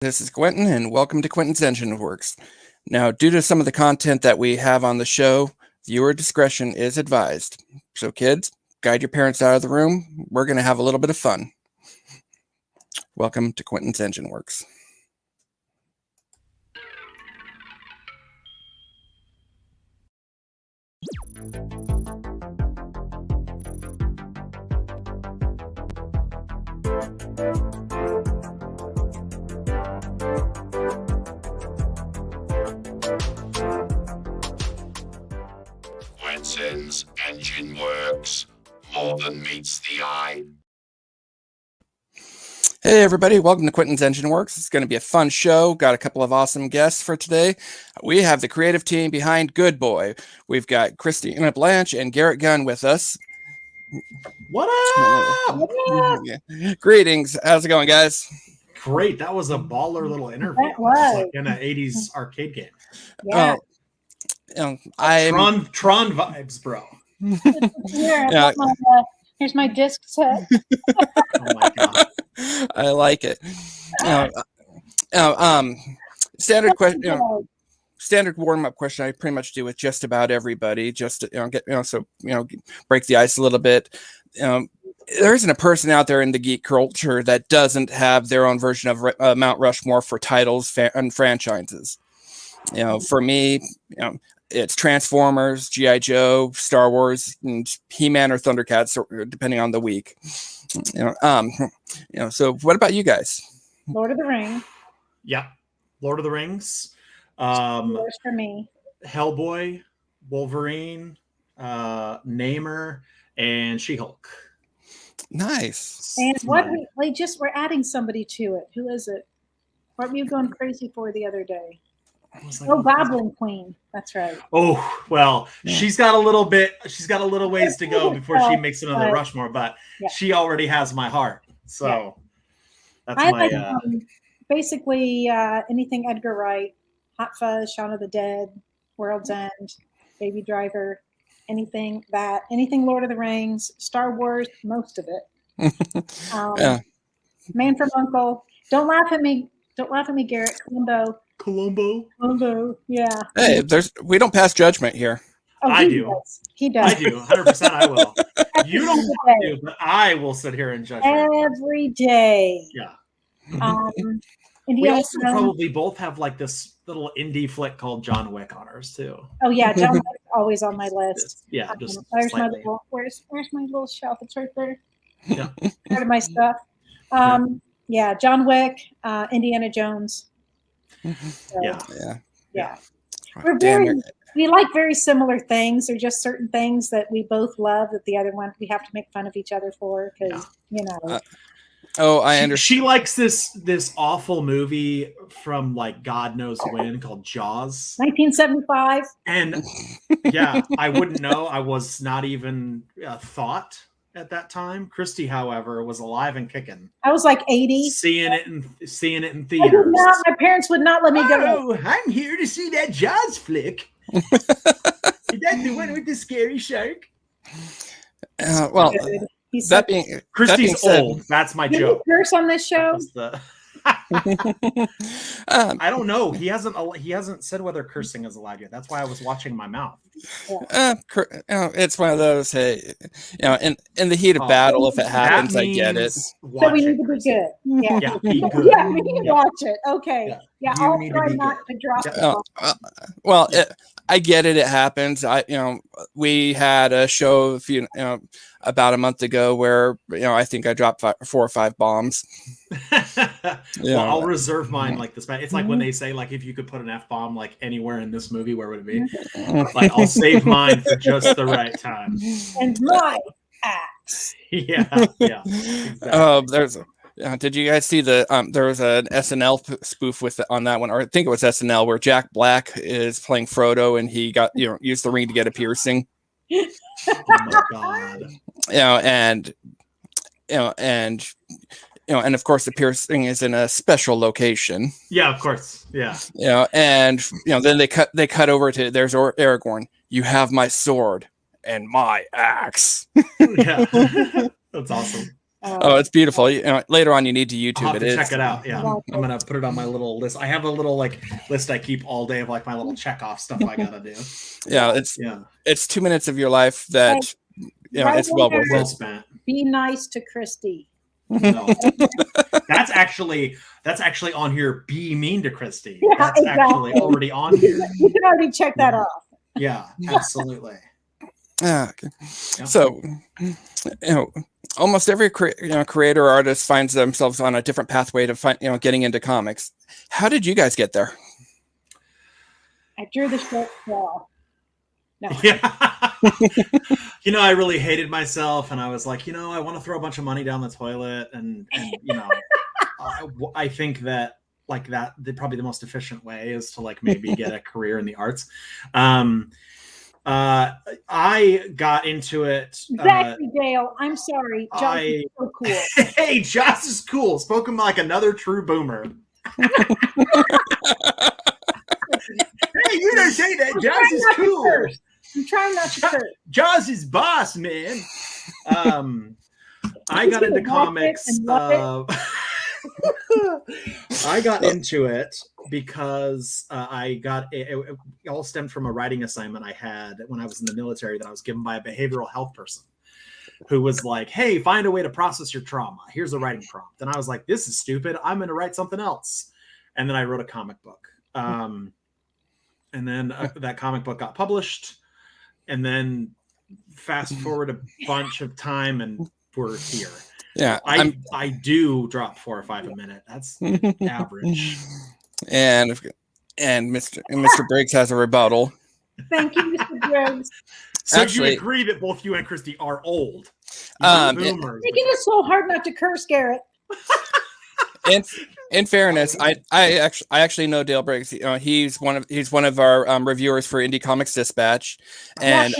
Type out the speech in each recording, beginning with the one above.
This is Quentin, and welcome to Quentin's Enginewerks. Now, due to some of the content that we have on the show, viewer discretion is advised. So, kids, guide your parents out of the room. We're going to have a little bit of fun. Welcome to Quentin's Enginewerks. Quentin's Enginewerks, more than meets the eye. Hey everybody, welcome to Quentin's Enginewerks. It's going to be a fun show. Got a couple of awesome guests for today. We have the creative team behind Good Boy. We've got Christina Blanch and Garrett Gunn with us. What up? Yeah. Greetings. How's it going, guys? Great. That was a baller little interview. That was. Like in an 80s arcade game. Yeah. Tron vibes, bro. Here, here's my disc set. Oh my god. I like it. Standard question. Standard warm-up question I pretty much do with just about everybody, just to break the ice a little bit. There isn't a person out there in the geek culture that doesn't have their own version of Mount Rushmore for titles and franchises. For me, it's Transformers, G.I. Joe, Star Wars, and He-Man or Thundercats, depending on the week. So what about you guys? Lord of the Rings. Yeah. Lord of the Rings. Yours for me. Hellboy, Wolverine, Namor, and She-Hulk. Nice. And we're adding somebody to it. Who is it? What were you going crazy for the other day? Goblin Queen. That's right. Oh, well, she's got a little ways to go before she makes another Rushmore, but she already has my heart. So that's my basically anything Edgar Wright, Hot Fuzz, Shaun of the Dead, World's End, Baby Driver, anything Lord of the Rings, Star Wars, most of it. Man from U.N.C.L.E. Don't laugh at me, Garrett. Columbo, yeah. Hey, we don't pass judgment here. Oh, I do. He does. I do. 100% I will. You don't have to, but I will sit here and judge every day. Yeah. We also probably both have like this little indie flick called John Wick on ours too. Oh yeah, John Wick's always on my list. Where's my little shelf? It's right there. Yeah. Part of my stuff. John Wick, Indiana Jones. So, yeah. We like very similar things. They're just certain things that we both love that the other one we have to make fun of each other for because I understand. She likes this awful movie from like God knows when called Jaws, 1975. And I wouldn't know. I was not even thought at that time. Christy, however, was alive and kicking. I was like 80, seeing it in theaters. My parents would not let me go. Oh, I'm here to see that Jaws flick. Is that the one with the scary shark? Christy's old. That's my joke. Curse on this show. I don't know. He hasn't said whether cursing is allowed yet. That's why I was watching my mouth. It's one of those. Hey, in the heat of battle, if it happens, I get it. So we need to be good. Yeah, be good. Yeah, we need to watch it. Okay. Yeah, I'll try not to drop it. I get it. It happens. We had a show about a month ago where I think I dropped 4 or 5 bombs. Well, I'll reserve mine like this. It's like when they say like if you could put an F-bomb like anywhere in this movie, where would it be? Like I'll save mine for just the right time. And my axe. Yeah. Exactly. Did you guys see there was an SNL spoof on that one, or I think it was SNL, where Jack Black is playing Frodo and he got used the ring to get a piercing. Oh my god! And of course the piercing is in a special location. Yeah, of course. Yeah. Then they cut over to there's Aragorn. You have my sword and my axe. Yeah, that's awesome. Oh, it's beautiful. You know, later on, you need to YouTube I'll have it. to check it out. Yeah, I'm gonna put it on my little list. I have a little like list I keep all day of like my little check off stuff I gotta do. Yeah, it's 2 minutes of your life that it's well spent. Be nice to Christy. No. that's actually on here. Be mean to Christy. Yeah, that's actually already on here. You can already check that off. Yeah, absolutely. Okay. Yeah. So, almost every creator or artist finds themselves on a different pathway to getting into comics. How did you guys get there? I drew the short straw. No. Yeah. I really hated myself, and I was like, I want to throw a bunch of money down the toilet, and I think that probably the most efficient way is to like maybe get a career in the arts. I got into it. Exactly, Dale. I'm sorry. Joss is so cool. Hey, Joss is cool. Spoken like another true boomer. Hey, you don't say that. Joss is cool. I'm trying not to curse. Joss is boss, man. I got into comics. I got into it because it all stemmed from a writing assignment I had when I was in the military that I was given by a behavioral health person who was like, hey, find a way to process your trauma. Here's a writing prompt. And I was like, this is stupid. I'm going to write something else. And then I wrote a comic book. And then that comic book got published. And then fast forward a bunch of time and we're here. Yeah, I do drop 4 or 5 a minute. That's average. And Mr. Briggs has a rebuttal. Thank you, Mr. Briggs. So you agree that both you and Christy are old? Making it so hard not to curse, Garrett. In fairness, I actually know Dale Briggs. He's one of our reviewers for Indie Comics Dispatch, and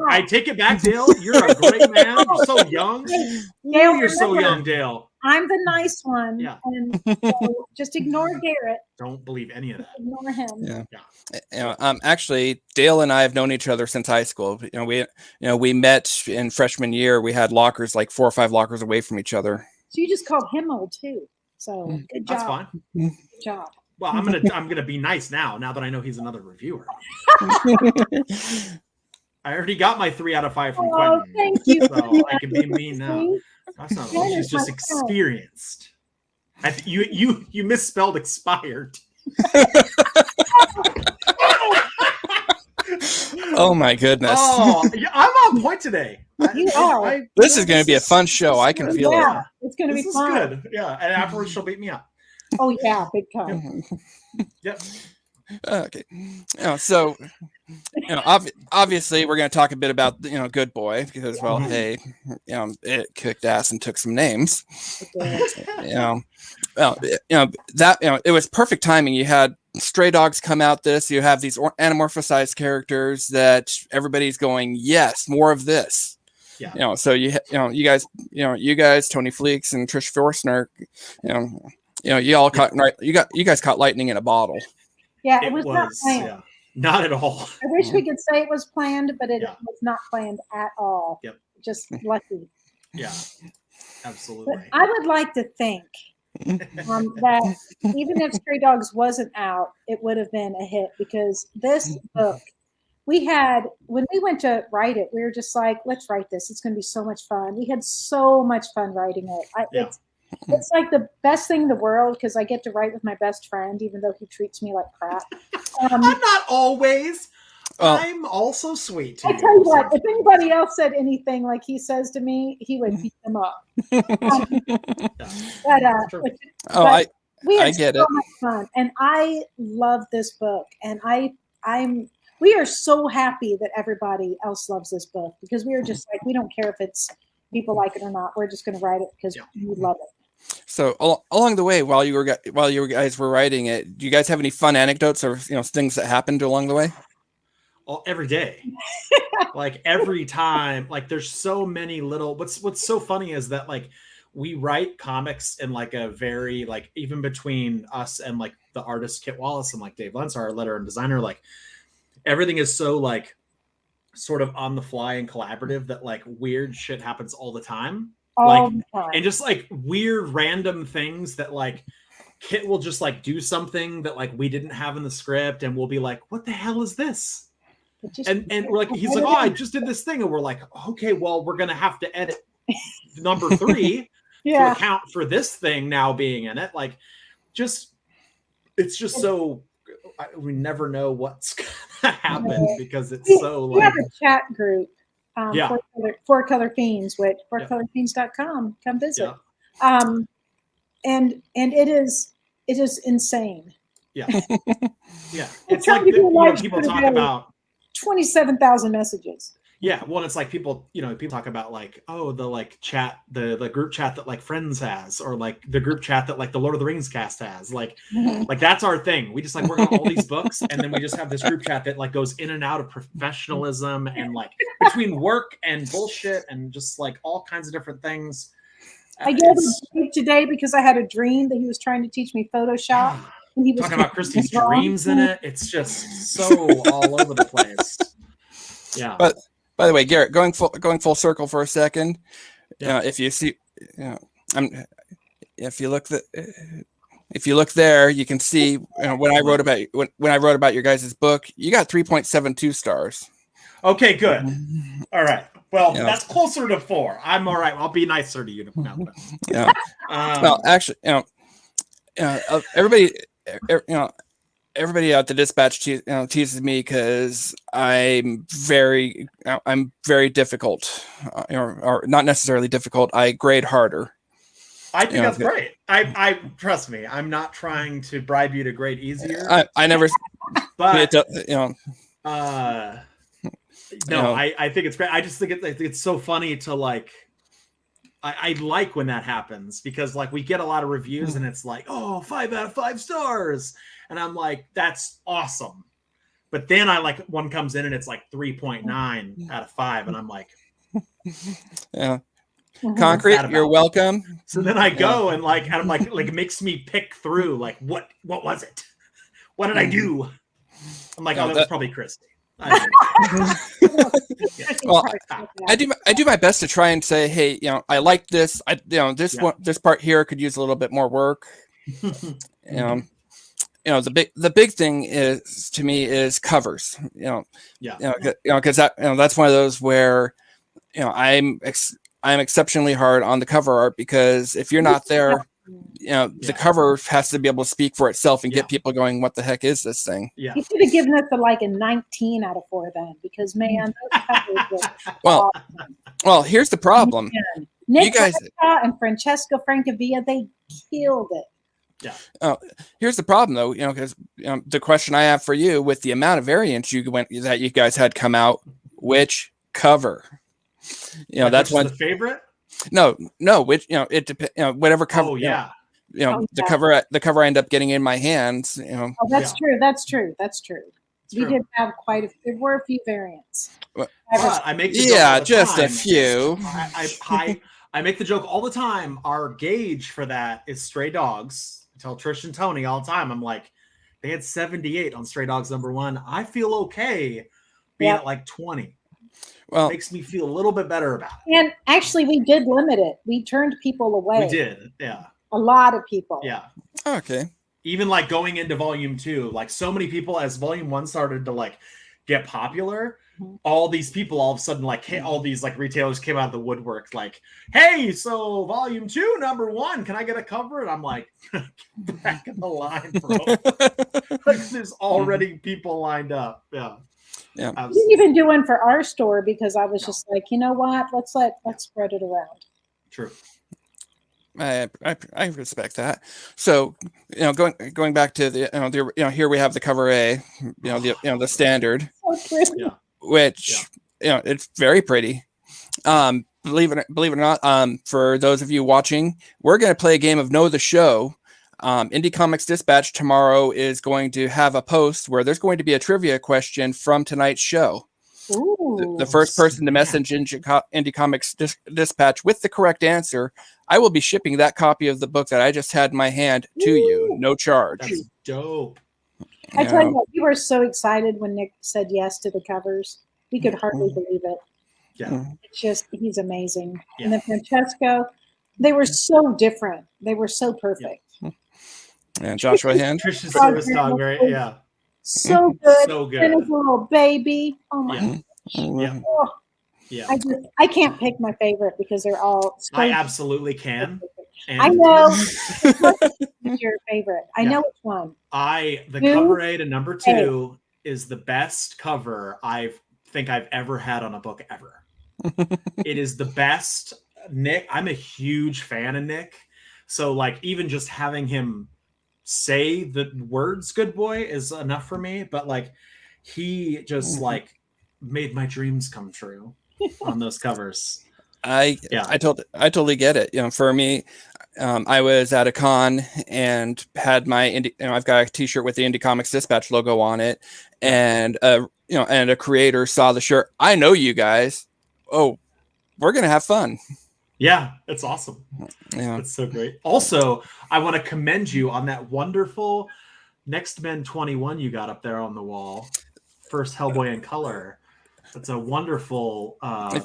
I take it back, Dale. You're a great man. You're so young. Dale, you're so young, Dale. I'm the nice one. Yeah. And so just ignore Garrett. Don't believe any of that. Ignore him. Yeah. Actually, Dale and I have known each other since high school. We met in freshman year. We had lockers like 4 or 5 lockers away from each other. So you just called him old too. So good job. That's fine. Good job. Well, I'm gonna be nice now that I know he's another reviewer. I already got my 3 out of 5 from Quentin. Thank you. So I can be mean now. That's not old. She's just experienced. You misspelled expired. Oh my goodness. Oh, I'm on point today. This is going to be a fun show. I can feel it. It's going to be fun. Good. Yeah, and afterwards she'll beat me up. Oh yeah, big time. Yep. Okay. So, obviously we're going to talk a bit about Good Boy because hey, it kicked ass and took some names. It was perfect timing. You had Stray Dogs come out you have these anamorphosized characters that everybody's going, yes, more of this. Yeah. So you guys, Tony Fleeks and Trish Forstner, you all caught you guys caught lightning in a bottle. Yeah, it was not planned. Yeah. Not at all. I wish we could say it was planned, but it was not planned at all. Yep. Just lucky. Yeah, absolutely. But I would like to think that even if Stray Dogs wasn't out, it would have been a hit because this book, when we went to write it, we were just like, let's write this. It's going to be so much fun. We had so much fun writing it. It's like the best thing in the world because I get to write with my best friend, even though he treats me like crap. I'm not always. I'm also sweet to I tell you what, if anybody else said anything like he says to me, he would beat them up. We had so much fun, and I love this book, and we are so happy that everybody else loves this book because we are just like, we don't care if it's people like it or not. We're just going to write it because we love it. So along the way, while you guys were writing it, do you guys have any fun anecdotes or things that happened along the way? Every day, like every time, like there's so many little. What's so funny is that like we write comics in like a very like even between us and like the artist Kit Wallace and like Dave Lentz, our letter and designer, like everything is so like sort of on the fly and collaborative that like weird shit happens all the time. all the time. And just like weird random things that like Kit will just like do something that like we didn't have in the script, and we'll be like, what the hell is this? And we're like, he's like, oh, I just did this thing, and we're like, okay, well, we're gonna have to edit number 3 to account for this thing now being in it. Like, just it's just so we never know what's gonna happen because it's so like. We have a chat group. Four Color Fiends with fourcolorfiends.com. Come visit. And it is insane. Yeah. It's like people talk about 27,000 messages. Yeah, well, it's like people talk about like, oh, the like chat, the group chat that like Friends has, or like the group chat that like the Lord of the Rings cast has. Like that's our thing. We just like work on all these books, and then we just have this group chat that like goes in and out of professionalism and like between work and bullshit and just like all kinds of different things. I gave him today because I had a dream that he was trying to teach me Photoshop. And he was talking about Christy's dreams in it. It's just so all over the place. Yeah. But by the way, Garrett, going full circle for a second. If you see, if you look there, you can see when I wrote about your guys' book, you got 3.72 stars. Okay, good. All right. Well, that's closer to 4. I'm all right. I'll be nicer to you now. Well, actually, everybody at the dispatch teases me because I'm very difficult, or not necessarily difficult. I grade harder. I think that's great. I trust me. I'm not trying to bribe you to grade easier. I never, but I think it's great. I just think it's so funny to like. I like when that happens because like we get a lot of reviews and it's like, oh, 5 out of 5 stars. And I'm like, that's awesome. But then I like one comes in and it's like 3.9 out of 5. And I'm like, Concrete, you're welcome. So then I go and I'm like it makes me pick through like, what was it? What did I do? I'm like, oh, that was probably Christy. Well, I do my best to try and say, hey, I like this. This part here could use a little bit more work. The big thing is to me is covers. Because that's one of those where I'm exceptionally hard on the cover art because if you're not there. The cover has to be able to speak for itself and get people going, what the heck is this thing? You should have given it a 19 out of 4 then, because man, those covers were well, here's the problem. Nick, you guys and Francesco Francavilla, they killed it. Here's the problem though, because the question I have for you with the amount of variants that you guys had come out, which cover? That's one the favorite. No, which it depends. Whatever cover. Oh yeah. The cover I end up getting in my hands. Oh, that's true. That's true. We did have there were a few variants. I make the joke just time. A few. I make the joke all the time. Our gauge for that is Stray Dogs. I tell Trish and Tony all the time. I'm like, they had 78 on Stray Dogs #1. I feel okay being at like 20. Well, it makes me feel a little bit better about it. And actually, we did limit it. We turned people away. We did, yeah. A lot of people. Yeah. Okay. Even like going into volume 2, like so many people as volume 1 started to like get popular, all these people all of a sudden like all these like retailers came out of the woodwork like, hey, so volume 2 #1, can I get a cover? And I'm like, back in the line, bro. Like, there's already people lined up. Yeah. Yeah, we didn't even do one for our store because I was just like, you know what? Let's spread it around. True. I respect that. So going back to the here we have the cover A, the standard, which it's very pretty. Believe it or not, for those of you watching, we're going to play a game of Know the Show. Indie Comics Dispatch tomorrow is going to have a post where there's going to be a trivia question from tonight's show. Ooh, the first person to message Indie Comics Dispatch with the correct answer, I will be shipping that copy of the book that I just had in my hand to you, no charge. That's dope. I tell you what, we were so excited when Nick said yes to the covers. We could hardly believe it. Yeah. It's just, he's amazing. Yeah. And then Francesco, they were so different. They were so perfect. And Joshua Hand. Trish's service dog, right? Yeah. So good. So good. And his little baby. Oh my Yeah. Yeah. Oh, Yeah. I can't pick my favorite because they're all so I absolutely can. I And know what's your favorite. I know which one. the Two, cover A to number 2 is the best cover I think I've ever had on a book ever. It is the best. Nick, I'm a huge fan of Nick. So like even just having him say the words "good boy" is enough for me. But like he just like made my dreams come true on those covers. I totally get it. You know, for me, I was at a con and had my I've got a T-shirt with the Indie Comics Dispatch logo on it, and and a creator saw the shirt. I know you guys. Oh, we're gonna have fun. Yeah, it's awesome. Yeah, it's so great. Also, I want to commend you on that wonderful Next Men 21 you got up there on the wall. First Hellboy in color. That's a wonderful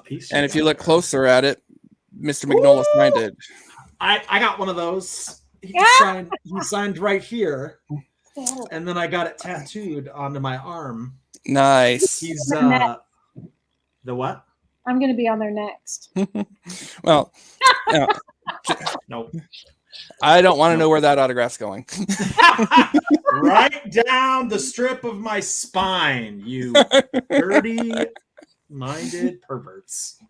piece. And if you look closer at it, Mr. Mignola signed it. I got one of those. He signed right here. And then I got it tattooed onto my arm. Nice. He's the what? I'm going to be on there next. Well, nope. I don't want to know where that autograph's going. Right down the strip of my spine, you dirty-minded perverts.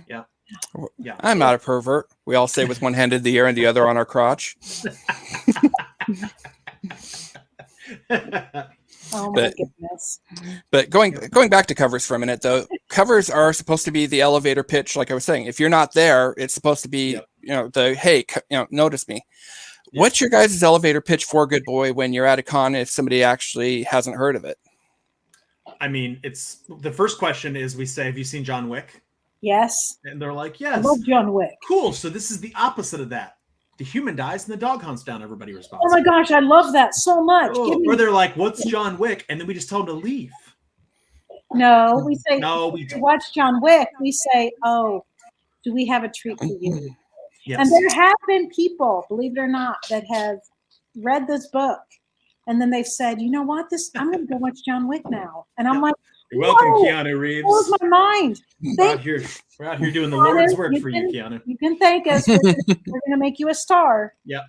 Yeah. Yeah. I'm not a pervert. We all say with one hand in the air and the other on our crotch. Oh my goodness. But going back to covers for a minute, though, covers are supposed to be the elevator pitch. Like I was saying, if you're not there, it's supposed to be, the, hey, notice me. Yep. What's your guys' elevator pitch for Good Boy when you're at a con if somebody actually hasn't heard of it? I mean, it's the first question is we say, have you seen John Wick? Yes. And they're like, yes. I love John Wick. Cool. So this is the opposite of that. The human dies and the dog hunts down everybody responds. Oh my gosh, I love that so much. Or they're like, what's John Wick? And then we just tell them to leave. No, we say, no, we don't. Watch John Wick. We say, oh, do we have a treat for you? Yes. And there have been people, believe it or not, that have read this book. And then they've said, you know what? I'm going to go watch John Wick now. And I'm like, you're welcome, Keanu Reeves. Blows my mind. We're out here doing the Lord's work for you, Keanu. You can thank us. We're going to make you a star. Yep.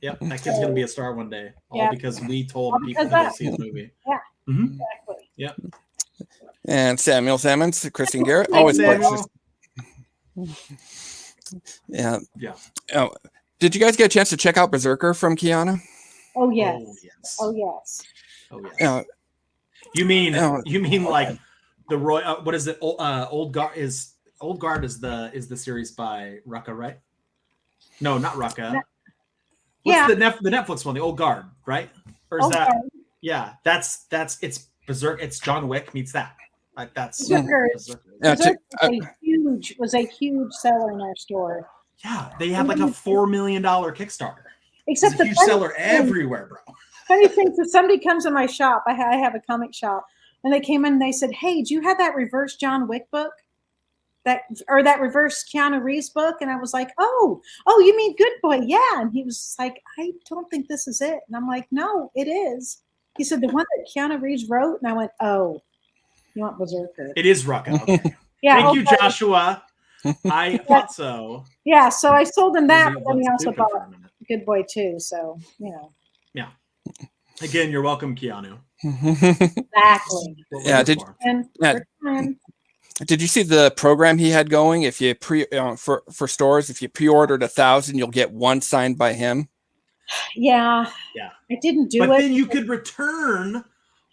That kid's going to be a star one day. All because we told people to go see the movie. Yeah. Mm-hmm. Exactly. Yep. And Samuel Sammons, Christine Garrett, always pleasures. Yeah. Oh, did you guys get a chance to check out Berserker from Keanu? Oh yes. Oh yes. Oh yes. You mean like the Roy? What is it? Old Guard is the series by Rucka, right? No, not Rucka. What's the Netflix one? The Old Guard, right? Or is Old that? Guard. Yeah, that's it's Berserk. It's John Wick meets that. Like that's Berserker. Was a huge seller in our store. Yeah, they had like a $4 million Kickstarter. Except it's a huge seller everywhere, bro. Funny thing is, somebody comes in my shop. I have a comic shop, and they came in and they said, "Hey, do you have that reverse John Wick book? That reverse Keanu Reeves book?" And I was like, "Oh, you mean Good Boy? Yeah." And he was like, "I don't think this is it." And I'm like, "No, it is." He said, "The one that Keanu Reeves wrote," and I went, "Oh, you want Berserker?" It is Rucka. Okay. Yeah. Thank you, Joshua. I thought so. Yeah, so I sold him that, but then he also bought Good Boy too. So Yeah. Again, you're welcome, Keanu. Exactly. Yeah. Did you see the program he had going? If you for stores, if you pre-ordered 1,000, you'll get one signed by him. Yeah. I didn't do it. But then you could return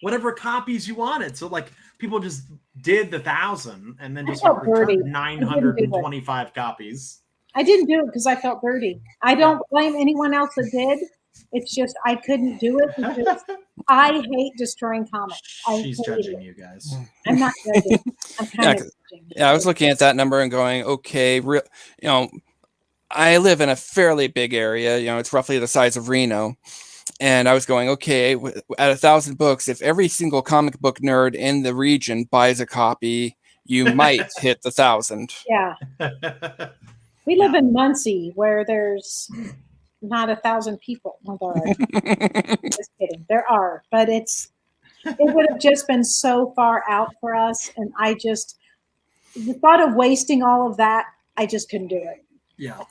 whatever copies you wanted. So like people just did the 1,000 and then just returned 925 copies. I didn't do it because I felt dirty. I don't blame anyone else that did. It's just I couldn't do it because I hate destroying comics. She's judging you guys. I'm not judging. I'm kind of judging. Yeah, I was looking at that number and going, okay, I live in a fairly big area. It's roughly the size of Reno. And I was going, okay, at 1,000 books, if every single comic book nerd in the region buys a copy you might hit the 1,000. Yeah. We live in Muncie, where there's not 1,000 people. Oh, there are. Just kidding. There are, but it would have just been so far out for us, and the thought of wasting all of that, I just couldn't do it. Yeah.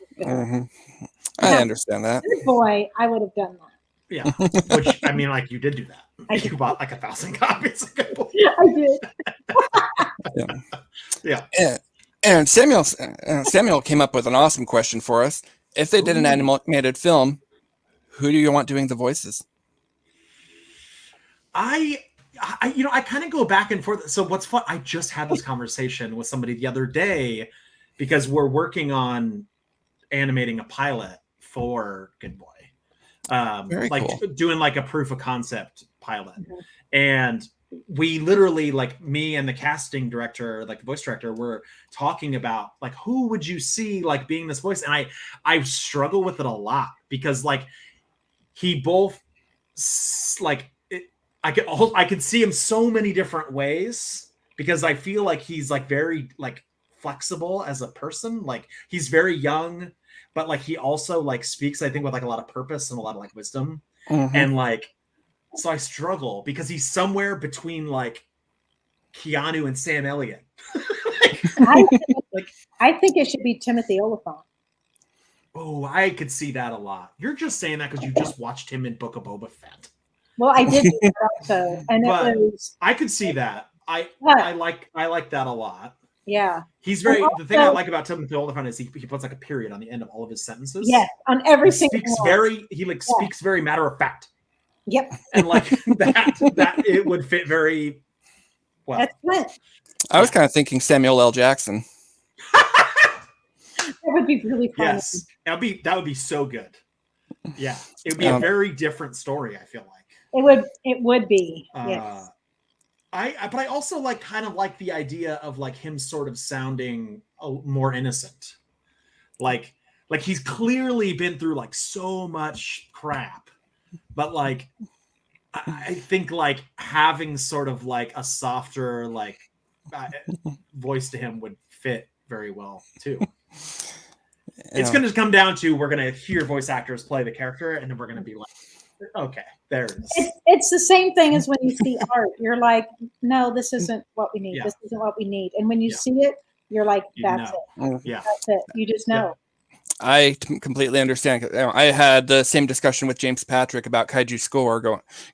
I understand that. Boy, I would have done that. Yeah, which I mean, like you did do that. You bought like 1,000 copies. I did. Yeah. And Samuel came up with an awesome question for us. If they did an animated film, who do you want doing the voices? I kind of go back and forth. So what's fun? I just had this conversation with somebody the other day because we're working on animating a pilot for Good Boy. Very cool. Doing like a proof of concept pilot. And we literally, like me and the casting director, like the voice director, were talking about like, who would you see like being this voice? And I struggle with it a lot because like he both like it, I could see him so many different ways because I feel like he's like very like flexible as a person. Like he's very young, but like he also like speaks, I think, with like a lot of purpose and a lot of like wisdom. And like, so I struggle because he's somewhere between like Keanu and Sam Elliott. I think it should be Timothy Oliphant. Oh, I could see that a lot. You're just saying that because you just watched him in Book of Boba Fett. Well, I did that also, and I could see that. I like that a lot. Yeah, he's very. The thing I like about Timothy Oliphant is he puts like a period on the end of all of his sentences. Yeah, on every single one. Speaks very matter of fact. Yep, and like that it would fit very well. That's it. I was kind of thinking Samuel L. Jackson. That would be really fun. Yes, that would be so good. Yeah, it would be a very different story. I feel like it would be. Yes. But I also like kind of like the idea of like him sort of sounding more innocent. Like he's clearly been through like so much crap, but like I think like having sort of like a softer like voice to him would fit very well too. It's going to come down to we're going to hear voice actors play the character, and then we're going to be like, okay, there it is. It's the same thing as when you see art. You're like, no, this isn't what we need. Yeah. This isn't what we need. And when you see it, you're like, that's it. Yeah, that's it. You just know. I completely understand. I had the same discussion with James Patrick about Kaiju Score.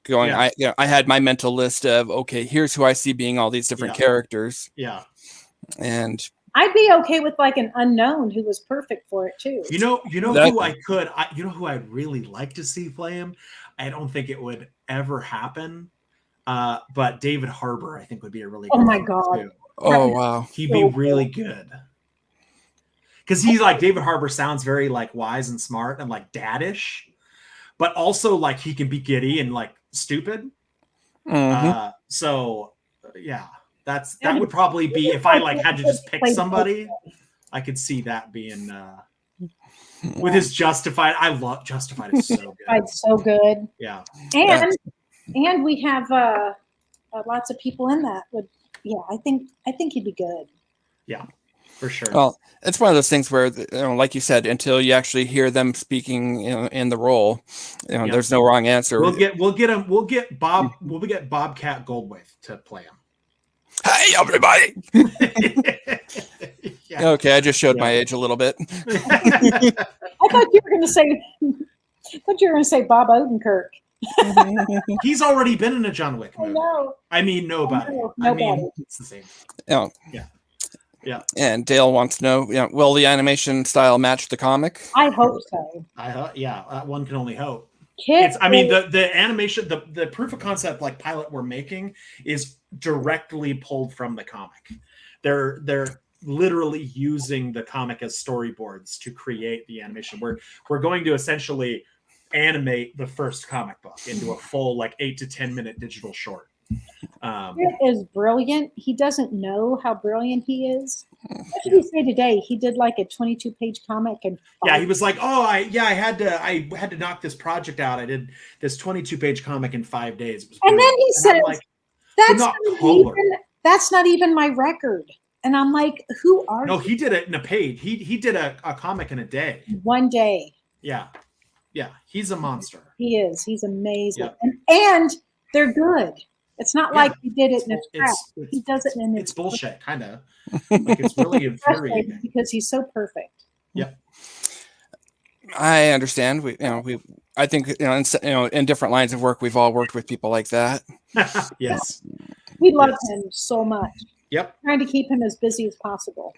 Going. I had my mental list of okay, here's who I see being all these different characters. Yeah, and I'd be okay with like an unknown who was perfect for it too. You know who I could. You know who I'd really like to see play him. I don't think it would ever happen. But David Harbour, I think, would be a really good. Oh my god! Too. Oh wow, he'd be really good. Because he's like David Harbour sounds very like wise and smart and like daddish, but also like he can be giddy and like stupid. So yeah. That would probably be if I like had to just pick somebody. I could see that being with his Justified. I love Justified. It's so good. It's so good. Yeah, and we have lots of people in that. I think he'd be good. Yeah, for sure. Well, it's one of those things where, like you said, until you actually hear them speaking, in the role, there's no wrong answer. We'll get Bobcat Goldthwait to play him. Hey, everybody! Yeah. Okay, I just showed my age a little bit. I thought you were going to say Bob Odenkirk. He's already been in a John Wick movie. I mean, nobody. I mean, it's the same. Yeah. And Dale wants to know, will the animation style match the comic? I hope so. One can only hope. The animation, the proof of concept like pilot we're making is directly pulled from the comic. They're literally using the comic as storyboards to create the animation. We're going to essentially animate the first comic book into a full like 8 to 10 minute digital short. It is brilliant. He doesn't know how brilliant he is. What did he say today? He did like a 22-page comic and he was like, I had to knock this project out. I did this 22-page comic in 5 days. And then he says, that's not even my record. And I'm like, who are No, you? he did it in a page. He did a comic in a day. One day. Yeah. He's a monster. He is. He's amazing. Yep. And they're good. It's not like he did it in a scrap. It's, He does it in his it's bullshit, kind of. Like, it's really infuriating. because he's so perfect. Yep. I understand. I think in different lines of work, we've all worked with people like that. Yes. We love him so much. Yep. Trying to keep him as busy as possible.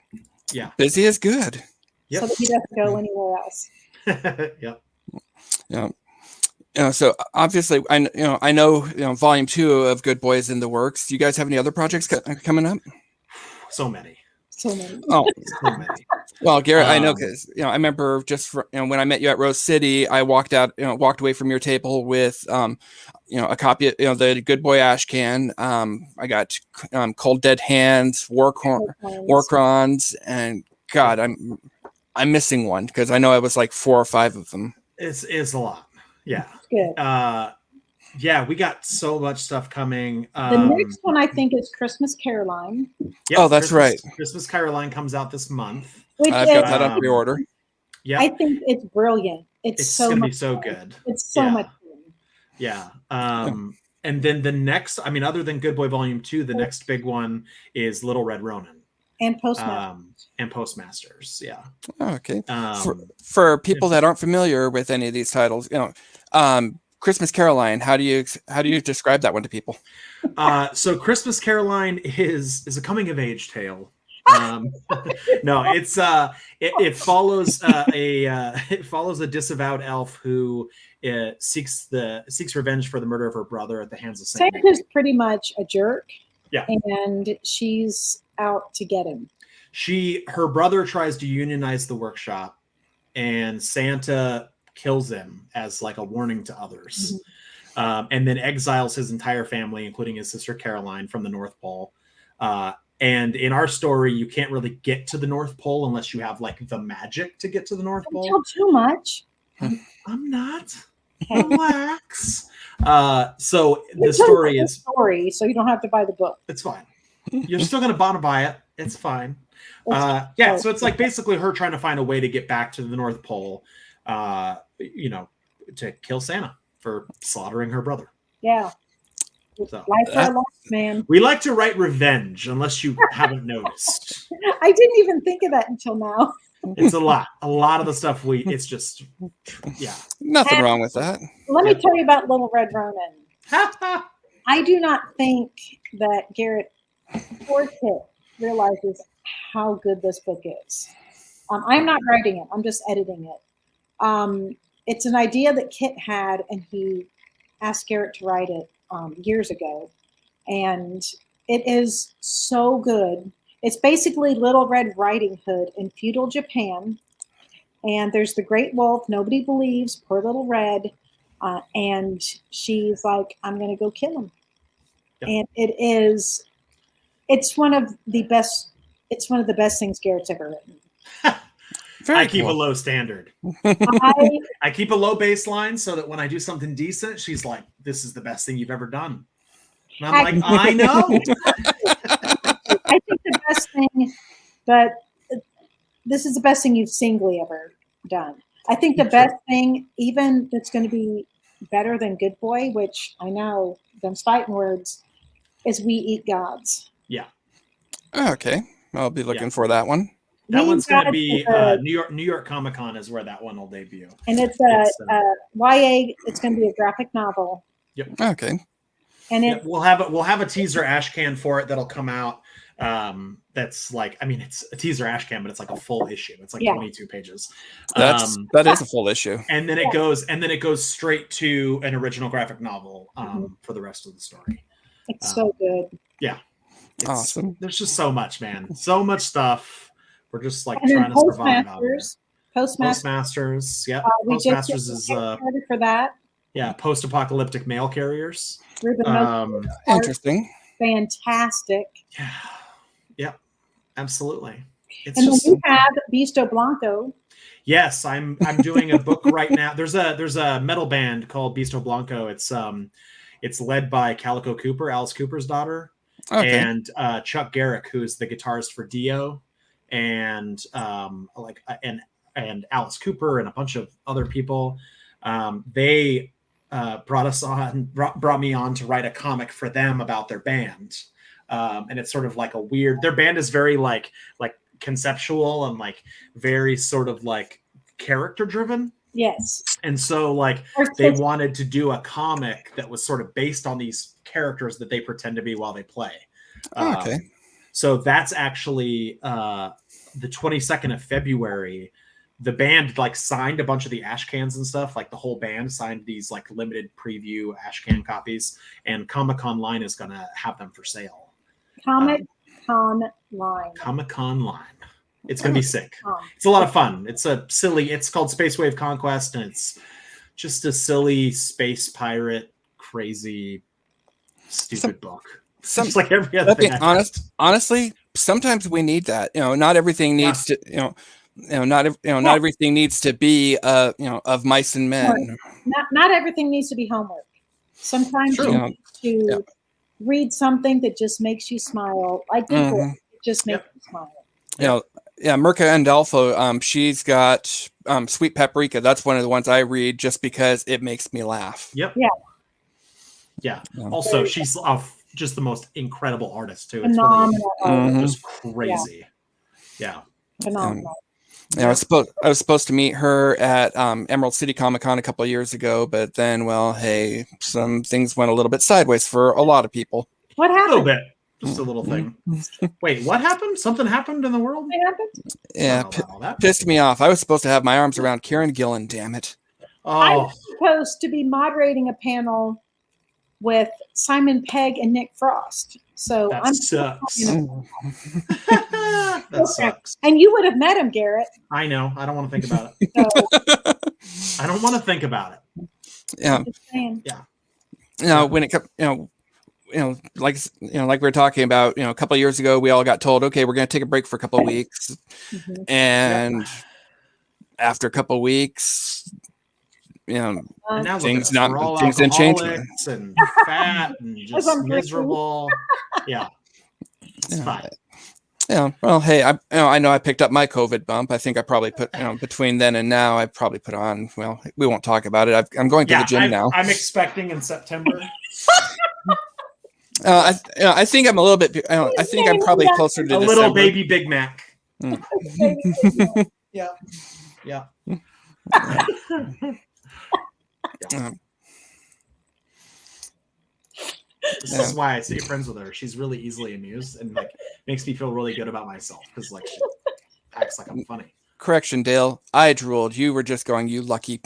Yeah. Busy is good. Yep. So that he doesn't go anywhere else. Yep. Yeah. So obviously, I know volume 2 of Good Boys in the works. Do you guys have any other projects coming up? So many. So many. Oh, So many. well, Garrett, I know because I remember just when I met you at Rose City, I walked away from your table with a copy of the Good Boy Ash Can. I got Cold Dead Hands, Warcrons, and God, I'm missing one because I know it was like 4 or 5 of them. It's a lot. Yeah. Good. Yeah, we got so much stuff coming. The next one I think is Christmas Caroline. Yep, oh, that's right. Christmas Caroline comes out this month. Which I've got that on pre-order. Yeah, I think it's brilliant. It's so gonna much be so fun. good. It's so much fun. Yeah. And then the next, other than Good Boy Volume 2, the next big one is Little Red Ronin. And Postmasters. And Postmasters, yeah. Oh, okay. For people that aren't familiar with any of these titles, Christmas Caroline, how do you describe that one to people? So Christmas Caroline is a coming of age tale. No, it's it follows a disavowed elf who seeks revenge for the murder of her brother at the hands of Saint Nick. Santa's pretty much a jerk. Yeah. And she's out to get him. Her brother tries to unionize the workshop, and Santa kills him as like a warning to others. Mm-hmm. And then exiles his entire family, including his sister Caroline, from the North Pole. And in our story, you can't really get to the North Pole unless you have like the magic to get to the North Pole. Don't tell too much. I'm not. Relax. So the story is so you don't have to buy the book. It's fine. You're still gonna want to buy it. It's fine. Yeah. So it's like basically her trying to find a way to get back to the North Pole. To kill Santa for slaughtering her brother. Yeah. So, life, man. We like to write revenge, unless you haven't noticed. I didn't even think of that until now. It's a lot. A lot of the stuff it's just, yeah. Nothing wrong with that. Let me tell you about Little Red Ronin. I do not think that Garrett or Kit realizes how good this book is. I'm not writing it. I'm just editing it. It's an idea that Kit had, and he asked Garrett to write it years ago. And it is so good. It's basically Little Red Riding Hood in feudal Japan. And there's the great wolf. Nobody believes, poor Little Red. And she's like, I'm going to go kill him. Yep. And it's one of the best things Garrett's ever written. I keep a low standard. I keep a low baseline so that when I do something decent, she's like, this is the best thing you've ever done. And I'm like, I know. I think the best thing, but this is the best thing you've singly ever done. I think the best thing, even that's going to be better than Good Boy, which I know, them fighting words, is We Eat Gods. Yeah. Okay. I'll be looking for that one. That one's going to be New York Comic Con is where that one will debut. And it's YA. It's going to be a graphic novel. Yep. Okay. And we'll have a teaser ash can for it that'll come out. That's like, it's a teaser ash can, but it's like a full issue. It's like 22 pages. That is a full issue. And then it goes straight to an original graphic novel for the rest of the story. It's so good. Yeah. Awesome. There's just so much, man. So much stuff. We're just like trying to survive out there. Postmasters. Yeah. Postmasters is for that. Yeah. Post-apocalyptic mail carriers. Interesting. Fantastic. Yeah. Yep. Absolutely. And then you have Beasto Blanco. Yes, I'm doing a book right now. There's a metal band called Beasto Blanco. It's led by Calico Cooper, Alice Cooper's daughter. Okay. and Chuck Garrick, who's the guitarist for Dio, and and Alice Cooper and a bunch of other people. They brought me on to write a comic for them about their band. And it's sort of like a weird, their band is very like conceptual and like very sort of like character driven. Yes. And so like they wanted to do a comic that was sort of based on these characters that they pretend to be while they play. Okay. So that's actually the 22nd of February. The band like signed a bunch of the ash cans and stuff. Like the whole band signed these like limited preview ash can copies, and Comic-Con Line is going to have them for sale. Comic-Con Line. Comic-Con Line. It's going to be sick. It's a lot of fun. It's called Space Wave Conquest, and it's just a silly space pirate, crazy, stupid book. Just like every other thing. Honestly, sometimes we need that. Not everything needs to, not everything needs to be, of mice and men. Not everything needs to be homework. Sometimes you need to read something that just makes you smile. Like it just makes you smile. Mirka Andolfo, she's got Sweet Paprika. That's one of the ones I read just because it makes me laugh. Yep. Yeah. Also, she's just the most incredible artist too. It's really just crazy. Yeah. Phenomenal. I was supposed to meet her at Emerald City Comic Con a couple of years ago, but then, well, hey, some things went a little bit sideways for a lot of people. What happened? A little bit. Just a little thing. Wait, what happened? Something happened in the world? What happened? Yeah, pissed me off. I was supposed to have my arms around Kieran Gillen, damn it. I was supposed to be moderating a panel with Simon Pegg and Nick Frost. So that sucks. That sucks. And you would have met him, Garrett. I know. I don't want to think about it. I don't want to think about it. Yeah. Yeah. When it comes, like we were talking about, a couple of years ago, we all got told, okay, we're going to take a break for a couple of weeks. And after a couple of weeks, things didn't change. And fat and just miserable. Yeah. It's fine. Yeah. Well, hey, I know I picked up my COVID bump. I think I probably put, between then and now, I probably put on, well, we won't talk about it. I'm going to the gym now. I'm expecting in September. I think I'm a little bit, I think I'm probably closer to a December. Little baby Big Mac. Yeah. This is why I stay friends with her. She's really easily amused and like makes me feel really good about myself because like she acts like I'm funny. Correction, Dale. I drooled. You were just going, you lucky.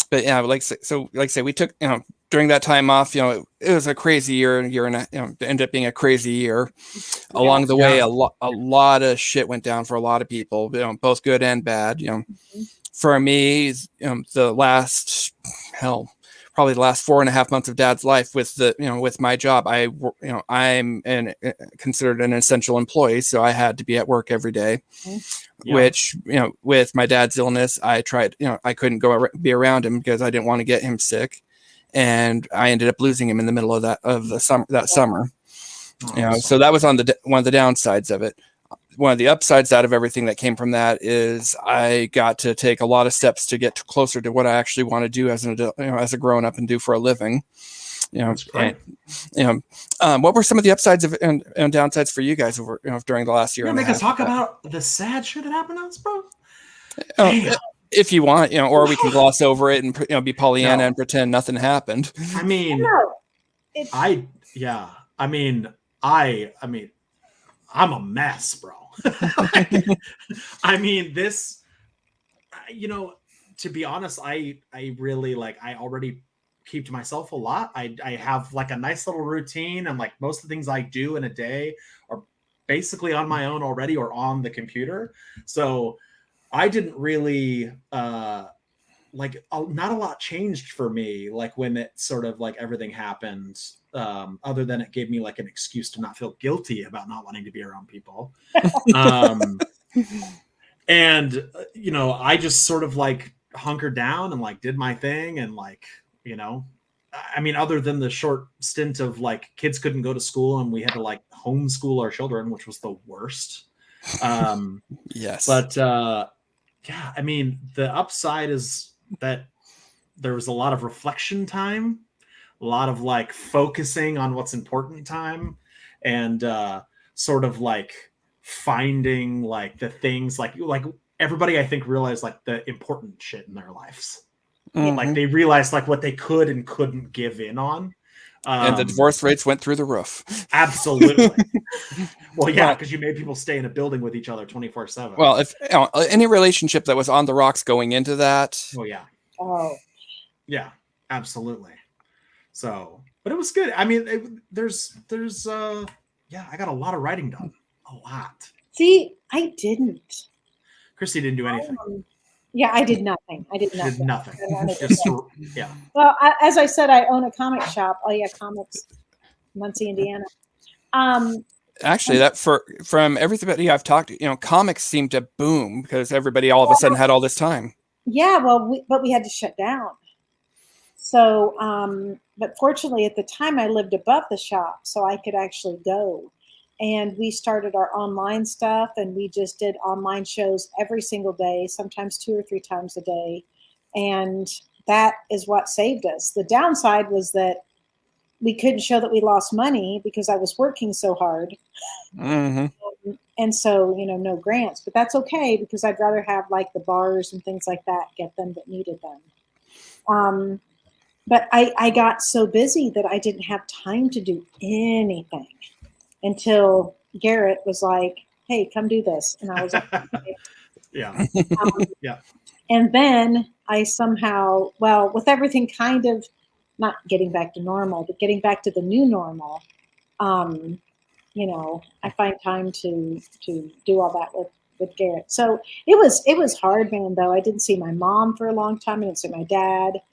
But yeah, like I say, we took, during that time off, it was a crazy year and it ended up being a crazy year. Along the way, a lot of shit went down for a lot of people, both good and bad. For me, probably the last 4.5 months of Dad's life with my job, I'm considered an essential employee, so I had to be at work every day. Which, with my dad's illness, I tried, I couldn't be around him because I didn't want to get him sick. And I ended up losing him in the middle of that summer. So that was on one of the downsides of it. One of the upsides out of everything that came from that is I got to take a lot of steps to get closer to what I actually want to do as an adult, as a grown up and do for a living. What were some of the upsides and downsides for you guys over during the last year? You make us talk about the sad shit that happened to us, bro. If you want, or we can gloss over it and be Pollyanna and pretend nothing happened. I mean, I'm a mess, bro. I mean, this, to be honest, I really I already keep to myself a lot. I have like a nice little routine, and like most of the things I do in a day are basically on my own already or on the computer. So I didn't really not a lot changed for me like when it sort of like everything happened, other than it gave me like an excuse to not feel guilty about not wanting to be around people. And I just sort of like hunkered down and like did my thing and like I mean, other than the short stint of like kids couldn't go to school and we had to like homeschool our children, which was the worst. Yes. But yeah, I mean, the upside is that there was a lot of reflection time, a lot of like focusing on what's important time, and sort of like finding like the things like everybody I think realized like the important shit in their lives. Like they realized like what they could and couldn't give in on. And the divorce rates went through the roof. Absolutely. Well, yeah, because you made people stay in a building with each other 24/7. Well, if any relationship that was on the rocks going into that. Oh yeah. Oh. Yeah, absolutely. So, but it was good. I mean, there's yeah, I got a lot of writing done. A lot. See, I didn't. Christy didn't do anything. Yeah, I did nothing. I did nothing. Did nothing. I wanted to Just, say. yeah. Well, as I said, I own a comic shop. Oh yeah, Comics, Muncie, Indiana. Actually, that from everybody I've talked to, comics seem to boom because everybody all of a sudden had all this time. Yeah, well, but we had to shut down. So, but fortunately, at the time, I lived above the shop, so I could actually go. And we started our online stuff, and we just did online shows every single day, sometimes 2 or 3 times a day. And that is what saved us. The downside was that we couldn't show that we lost money because I was working so hard. Mm-hmm. And so, no grants, but that's okay because I'd rather have like the bars and things like that, get them that needed them. But I got so busy that I didn't have time to do anything until Garrett was like, hey, come do this. And I was like, okay. Yeah. Yeah. And then I somehow, well, with everything kind of not getting back to normal, but getting back to the new normal, I find time to do all that with Garrett. So it was hard, man, though. I didn't see my mom for a long time. I didn't see my dad.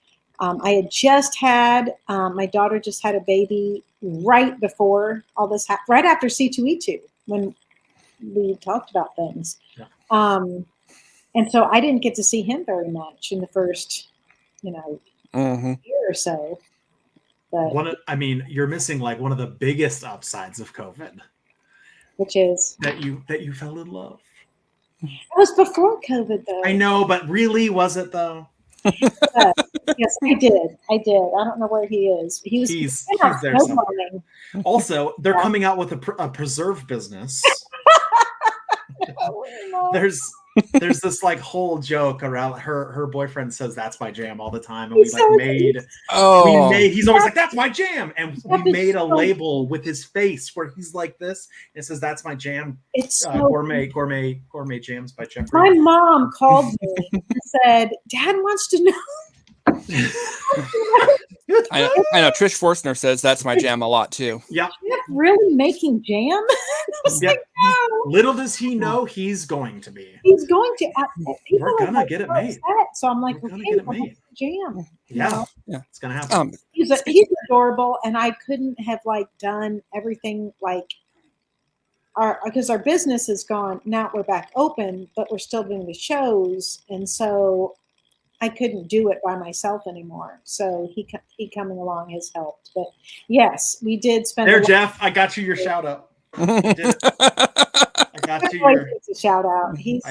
I had just had, my daughter just had a baby right before all this happened, right after C2E2, when we talked about things. Yeah. And so I didn't get to see him very much in the first, Mm-hmm. year or so. But you're missing like one of the biggest upsides of COVID. Which is? That you fell in love. It was before COVID, though. I know, but really, was it though? Yes, I did. I don't know where he is. He's there somewhere. Also, they're coming out with a preserve business. There's this like whole joke around her boyfriend says that's my jam all the time, and he's always like that's my jam, and we made a label with his face where he's like this and it says that's my jam. It's gourmet jams by Jeffrey. My mom called me and said, Dad wants to know. I know Trish Forstner says that's my jam a lot too. Yeah. Jeff really making jam? Like, no. Little does he know he's going to be. He's going to. We're gonna get it made. So I'm like, okay, jam. Yeah, it's gonna happen. He's adorable, and I couldn't have like done everything like because our business is gone now. We're back open, but we're still doing the shows, and so I couldn't do it by myself anymore. So he coming along has helped. But yes, we did spend. There, Jeff, I got you your shout out. I got you your a shout out. He's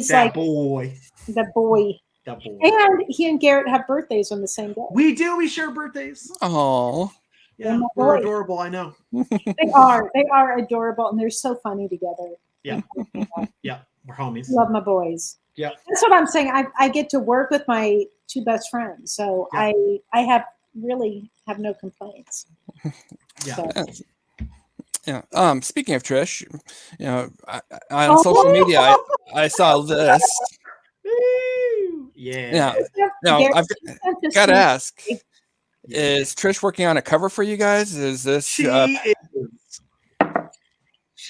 that boy. The boy. And he and Garrett have birthdays on the same day. We do. We share birthdays. Oh. Yeah, we're adorable. I know. They are adorable, and they're so funny together. Yeah. Yeah, we're homies. Love my boys. Yeah, that's what I'm saying. I get to work with my 2 best friends, so yeah. I have no complaints. Yeah. So. Yeah. Speaking of Trish, I on social media, I saw this. Yeah. Now I've got to ask: is Trish working on a cover for you guys? Is this? She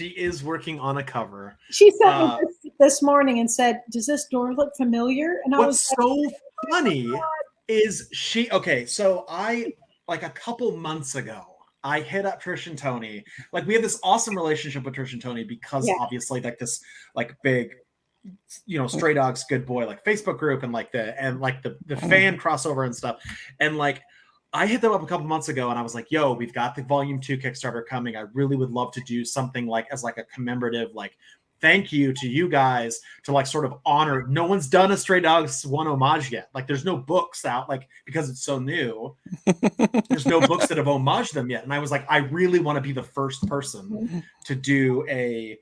is working on a cover. She sent me this morning and said, "Does this door look familiar?" And what's so funny is so I like a couple months ago. I hit up Trish and Tony. Like we have this awesome relationship with Trish and Tony because obviously like this like big Stray Dogs Good Boy like Facebook group and like the fan crossover and stuff. And like I hit them up a couple months ago and I was like, yo, we've got the volume 2 Kickstarter coming. I really would love to do something like as like a commemorative like thank you to you guys to like sort of honor. No one's done a Stray Dogs 1 homage yet. Like there's no books out, like because it's so new. There's no books that have homaged them yet. And I was like, I really want to be the first person to do a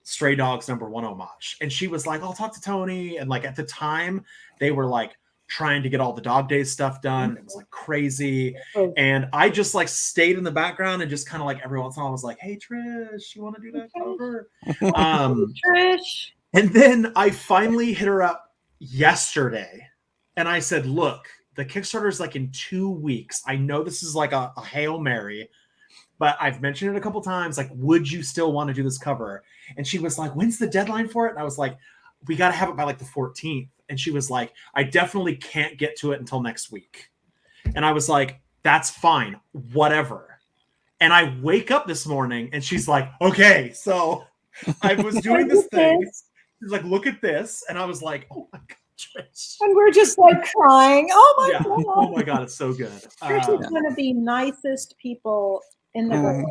Stray Dogs #1 homage. And she was like, I'll talk to Tony. And like at the time they were like trying to get all the Dog Days stuff done. It was like crazy. And I just like stayed in the background and just kind of like every once in a while I was like, hey Trish, you want to do that cover? Trish. And then I finally hit her up yesterday and I said, look, the Kickstarter is like in 2 weeks. I know this is like a Hail Mary, but I've mentioned it a couple times. Like, would you still want to do this cover? And she was like, when's the deadline for it? And I was like, we got to have it by like the 14th. And she was like, I definitely can't get to it until next week. And I was like, that's fine, whatever. And I wake up this morning and she's like, okay, so I was doing this thing. She's like, look at this. And I was like, oh my God, Trish. And we're just like crying. Oh my God. Oh my God, it's so good. Trish is one of the nicest people in the world.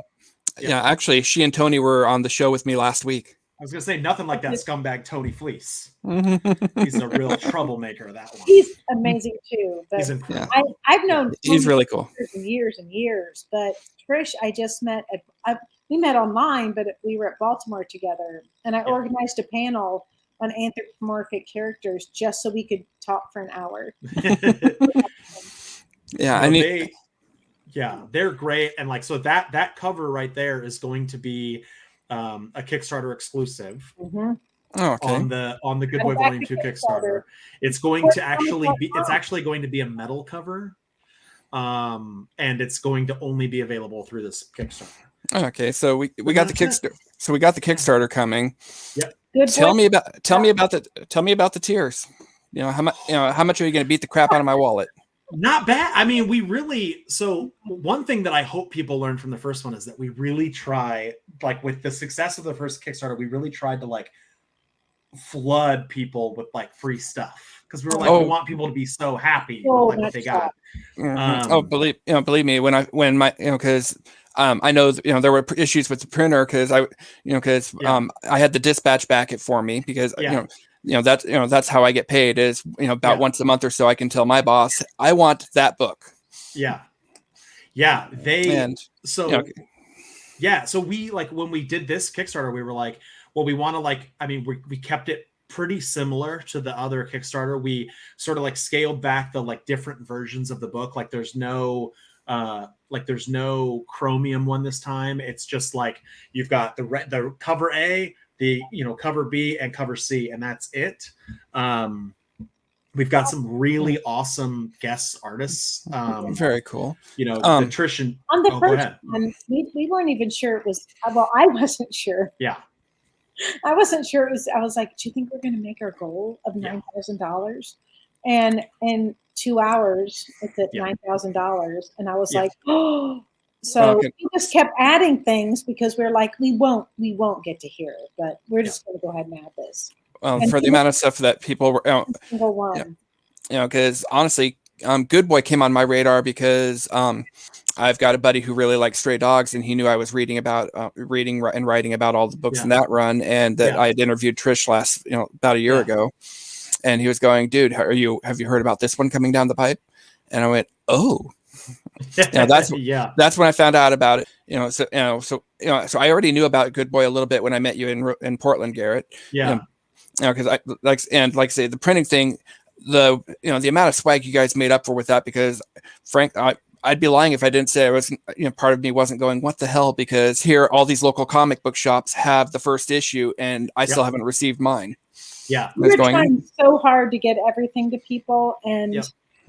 Yeah, actually, she and Tony were on the show with me last week. I was going to say nothing like that scumbag Tony Fleece. He's a real troublemaker, that one. He's amazing too. But he's incredible. I've known he's really cool. Years and years. But Trish, I just met. We met online, but we were at Baltimore together, and I organized a panel on anthropomorphic characters just so we could talk for an hour. They're great, and like so that cover right there is going to be a Kickstarter exclusive Mm-hmm. on the Good Boy Volume 2 Kickstarter. It's going to actually going to be a metal cover, and it's going to only be available through this Kickstarter. Okay, so we got the Kickstarter. So we got the Kickstarter coming. Yep. Tell me about the tiers. How much are you going to beat the crap out of my wallet? Not bad. I mean, so one thing that I hope people learn from the first one is that we really try, like with the success of the first Kickstarter, we really tried to like flood people with like free stuff. Because we were like, we want people to be so happy with like what they got. Believe me, because I know there were issues with the printer because I had the dispatch back it for me because that's how I get paid is once a month or so I can tell my boss I want that book. So we like when we did this Kickstarter we were like, well, we want to we kept it pretty similar to the other Kickstarter. We sort of like scaled back the like different versions of the book. Like there's no chromium one this time. It's just like you've got the cover A, the cover B and cover C, and that's it. We've got some really awesome guest artists. Very cool. Trish on the first one, we weren't even sure it was. Well, I wasn't sure. Yeah. I wasn't sure it was. I was like, do you think we're going to make our goal of $9,000? And in 2 hours, it's at $9,000. And I was like, oh. So we just kept adding things because we're like, we won't get to hear it, but we're just going to go ahead and add this. Well, for the amount of stuff that people were, single one. Because honestly, Good Boy came on my radar because I've got a buddy who really likes Stray Dogs, and he knew I was reading and writing about all the books in that run, and that I had interviewed Trish about a year ago, and he was going, "Dude, have you heard about this one coming down the pipe?" And I went, "Oh." That's when I found out about it. So I already knew about Good Boy a little bit when I met you in Portland, Garrett. Because I like I say the printing thing, the amount of swag you guys made up for with that. Because Frank, I'd be lying if I didn't say I was part of me wasn't going, what the hell? Because here all these local comic book shops have the first issue, and I still haven't received mine. Yeah, we're trying so hard to get everything to people, and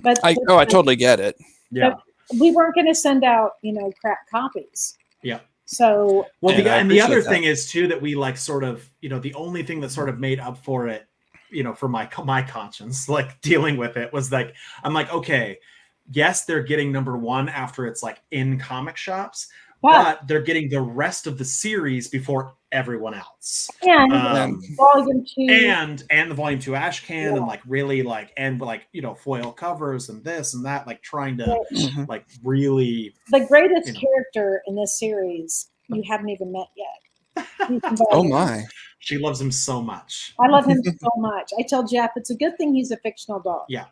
I totally get it. Yeah. We weren't going to send out, crap copies. Yeah. So. Well, the other thing is too that we like sort of, the only thing that sort of made up for it, for my conscience, like dealing with it was like, I'm like, okay, yes, they're getting #1 after it's like in comic shops, but they're getting the rest of the series before everyone else. And volume 2 and the volume 2 ash can and like really like and like foil covers and this and that, like trying to like really the greatest character in this series you haven't even met yet. Oh my. She loves him so much. I love him so much. I tell Jeff it's a good thing he's a fictional dog. Yeah.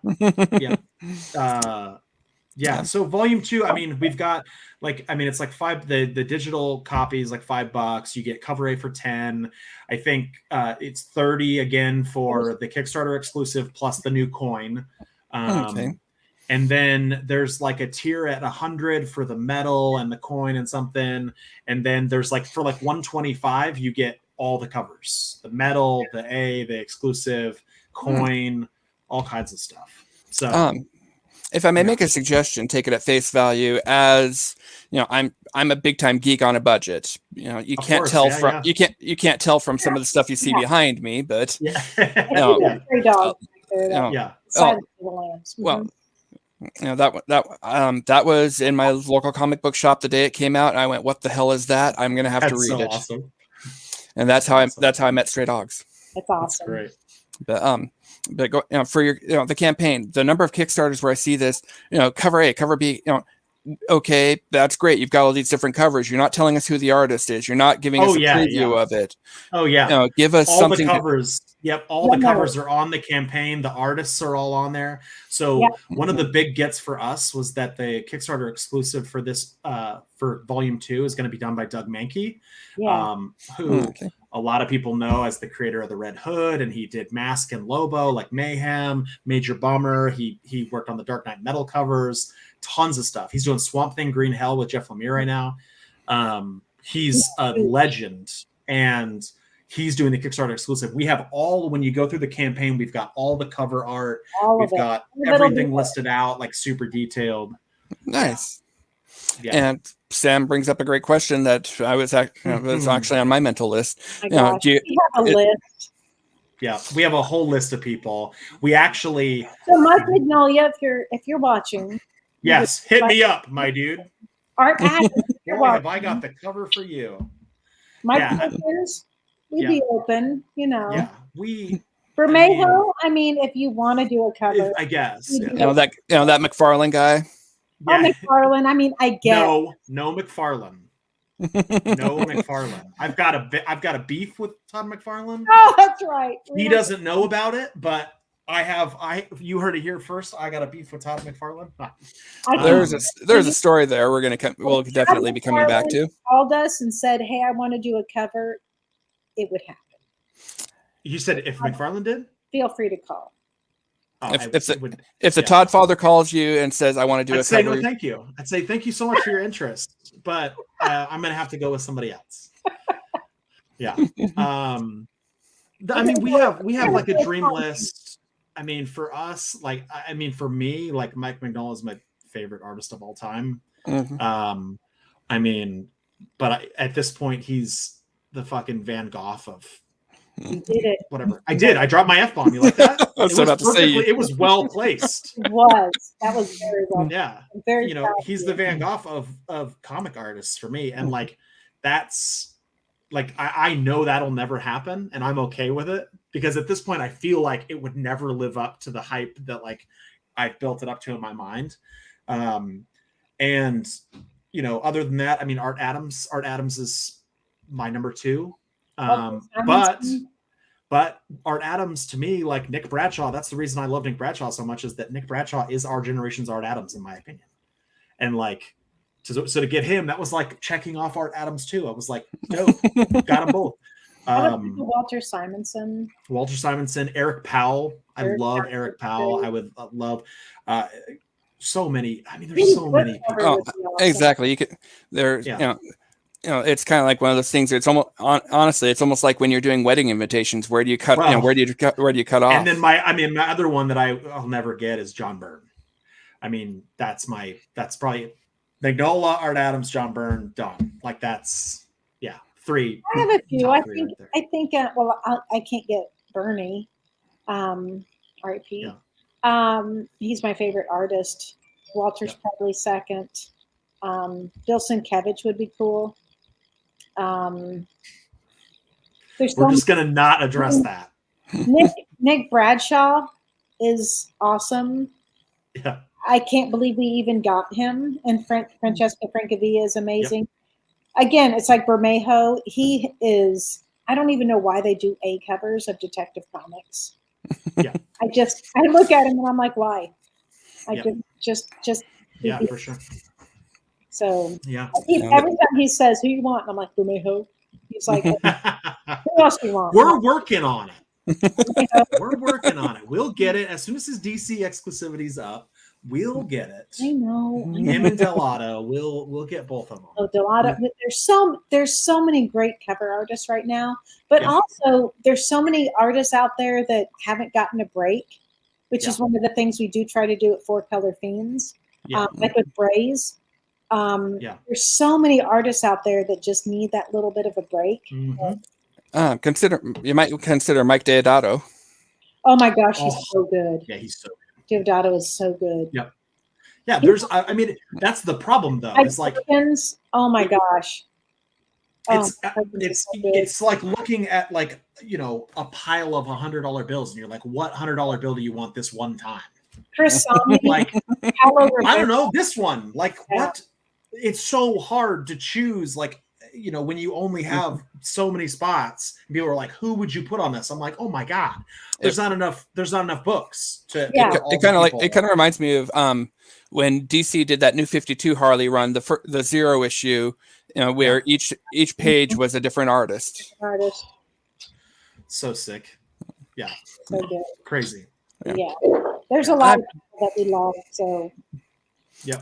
So volume 2, I mean, we've got it's like the digital copy is like $5. You get cover A for 10. I think it's 30 again for the Kickstarter exclusive plus the new coin. Okay. And then there's like a tier at 100 for the metal and the coin and something. And then there's like for like 125, you get all the covers, the metal, the A, the exclusive coin, all kinds of stuff. So if I may make a suggestion, take it at face value. As I'm a big time geek on a budget. You can't tell from you can't tell from some of the stuff you see behind me, but that was in my local comic book shop the day it came out, and I went, "What the hell is that? I'm gonna have to read it." Awesome. And that's how I met Stray Dogs. That's awesome. That's great. But go for your the campaign, the number of Kickstarters where I see this, cover A, cover B, okay, that's great. You've got all these different covers. You're not telling us who the artist is. You're not giving us a preview of it. Oh yeah. Give us all something. The covers. Yep. All the covers are on the campaign. The artists are all on there. So one of the big gets for us was that the Kickstarter exclusive for this for volume 2 is going to be done by Doug Mankey, who a lot of people know as the creator of the Red Hood, and he did Mask and Lobo, like Mayhem, Major Bummer. He worked on the Dark Knight metal covers, tons of stuff. He's doing Swamp Thing Green Hell with Jeff Lemire right now. He's a legend, and he's doing the Kickstarter exclusive. We have when you go through the campaign, we've got all the cover art. We've got everything listed out, like super detailed. Nice. Yeah. And Sam brings up a great question that I was actually on my mental list. Do you have a list? Yeah, we have a whole list of people. We actually. So Mike Magnolia, if you're watching. Yes, hit me up, my dude. Art Adams, boy, have I got the cover for you. Mike Magnolia, we'd be open, Yeah, for Mayho. I mean, if you want to do a cover, I guess. That McFarlane guy. Oh, McFarlane. I mean, I guess. No McFarlane. No McFarlane. I've got a beef with Todd McFarlane. Oh, that's right. He doesn't know about it, but you heard it here first. I got a beef with Todd McFarlane. There's a story there we'll definitely be coming back to. Called us and said, "Hey, I want to do a cover." It would happen. You said if McFarlane did? Feel free to call. Oh, if the Todd father calls you and says, "I want to do a cover," no, thank you. I'd say thank you so much for your interest, but I'm gonna have to go with somebody else. Yeah. I mean, we have like a dream list. I mean, for us, for me, like Mike Mignola is my favorite artist of all time. I mean, but at this point, he's the fucking Van Gogh of. You did it. Whatever. I did. I dropped my F-bomb. You like that? It was well placed. It was. That was very well. Yeah. Very he's the Van Gogh of comic artists for me. And that's I know that'll never happen, and I'm okay with it, because at this point I feel like it would never live up to the hype that I've built it up to in my mind. And other than that, I mean, Art Adams is my number 2. But Art Adams, to me, like Nick Bradshaw, that's the reason I love Nick Bradshaw so much, is that Nick Bradshaw is our generation's Art Adams, in my opinion. And so to get him, that was like checking off Art Adams too. I was like, dope, got them both. Walter Simonson, Eric Powell. I love Eric Powell. I would love so many. I mean, there's so many people. Exactly. It's kind of like one of those things. It's almost honestly, it's almost like when you're doing wedding invitations. Where do you cut? Where do you cut off? And then my other one that I'll never get is John Byrne. I mean, that's probably Magnola, Art Adams, John Byrne, done. Like that's 3. I have a few. I think. I can't get Bernie. R.I.P. Yeah. He's my favorite artist. Walter's probably second. Bill Sienkiewicz would be cool. We're just gonna not address that. Nick Bradshaw is awesome. Yeah. I can't believe we even got him. And Francesca Francavilla is amazing. Yep. Again, it's like Bermejo. He is. I don't even know why they do A covers of Detective Comics. Yeah. I look at him and I'm like, why? Just yeah, for sure. So yeah. Every time he says, "Who you want?" I'm like, Bermejo. He's like, "Who else do you want?" We're working on it. We're working on it. We'll get it as soon as his DC exclusivity's up. We'll get it. I know. Him and Delato. We'll get both of them. Oh, Delato. There's so many great cover artists right now, but also there's so many artists out there that haven't gotten a break, which is one of the things we do try to do at Four Color Fiends, like with Braze. There's so many artists out there that just need that little bit of a break. Mm-hmm. You might consider Mike Deodato. Oh my gosh, he's so good. Yeah, he's so good. Deodato is so good. Yep. Yeah, I mean, that's the problem though. It's like, oh my gosh. It's like looking at like, a pile of $100 bills and you're like, what $100 bill do you want this one time? Chris Somney, like, I don't know, this one. Like what? It's so hard to choose, like, when you only have so many spots. People are like, who would you put on this? I'm like, oh my God. There's not enough books to it kind of reminds me of when DC did that New 52 Harley run, the zero issue, where each page was a different artist. So sick. Yeah. So good. Crazy. Yeah. There's a lot of people that we love. So yeah.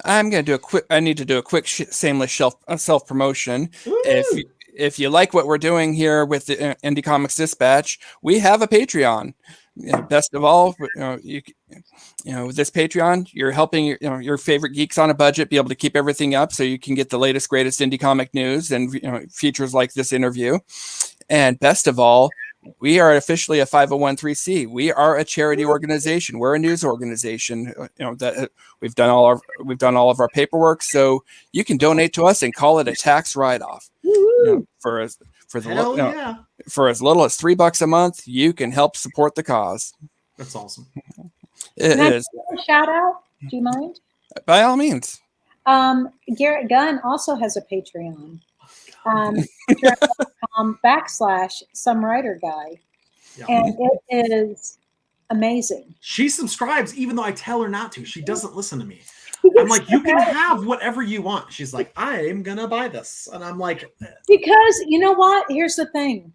I'm going to do I need to do a quick shameless self promotion. If you like what we're doing here with the Indie Comics Dispatch, we have a Patreon. Best of all, with this Patreon, you're helping your favorite geeks on a budget be able to keep everything up, so you can get the latest, greatest indie comic news and features like this interview. And best of all, we are officially a 501(c)(3). We are a charity organization. We're a news organization. That we've done all of our paperwork, so you can donate to us and call it a tax write-off. For as little as $3 a month, you can help support the cause. That's awesome. Can I give a shout out? Do you mind? By all means. Garrett Gunn also has a Patreon. /Some Writer Guy. And it is amazing. She subscribes even though I tell her not to. She doesn't listen to me. I'm like, you can have whatever you want. She's like, I am gonna buy this. And I'm like, because you know what? Here's the thing.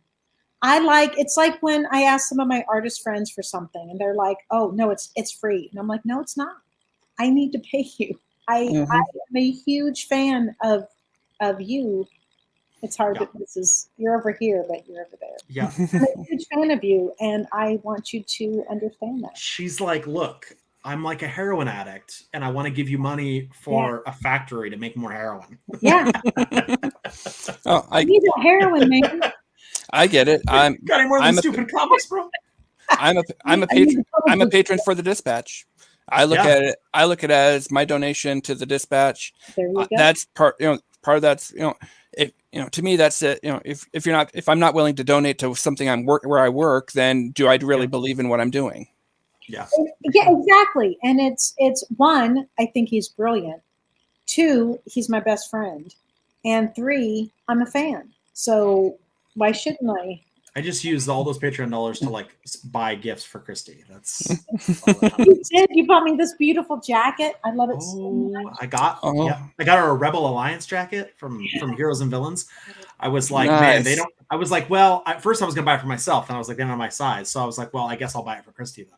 It's like when I ask some of my artist friends for something and they're like, oh no, it's free. And I'm like, no, it's not. I need to pay you. I am a huge fan of you. It's hard you're over here, but you're over there. Yeah. I'm a huge fan of you, and I want you to understand that. She's like, look, I'm like a heroin addict, and I want to give you money for a factory to make more heroin. Yeah. I need a heroin, man. I get it. Got any more than stupid comics, bro? I'm a patron. I'm a patron for the Dispatch. I look at it. I look at it as my donation to the Dispatch. There you go. That's part. Part of that's if to me that's it. If I'm not willing to donate to something where I work, then do I really believe in what I'm doing? Yeah. Yeah, exactly. And it's one, I think he's brilliant. 2, he's my best friend. And 3, I'm a fan. So why shouldn't I? I just used all those Patreon dollars to like buy gifts for Christy. That's you did. You bought me this beautiful jacket. I love it so much. I got her a Rebel Alliance jacket from Heroes and Villains. I was like, man, they don't. I was like, well, at first I was gonna buy it for myself, and I was like, they're not my size, so I was like, well, I guess I'll buy it for Christy then.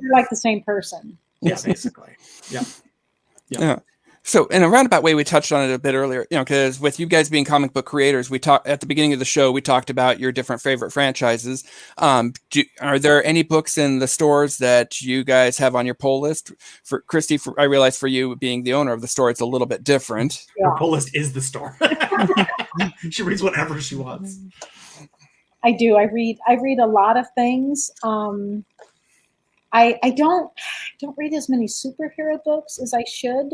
You're like the same person. Yeah, basically. Yeah. So in a roundabout way, we touched on it a bit earlier, because with you guys being comic book creators, we talked at the beginning of the show, we talked about your different favorite franchises. Are there any books in the stores that you guys have on your pull list? For Christy, I realize for you being the owner of the store, it's a little bit different. Her pull list is the store. She reads whatever she wants. I do. I read a lot of things. I don't read as many superhero books as I should.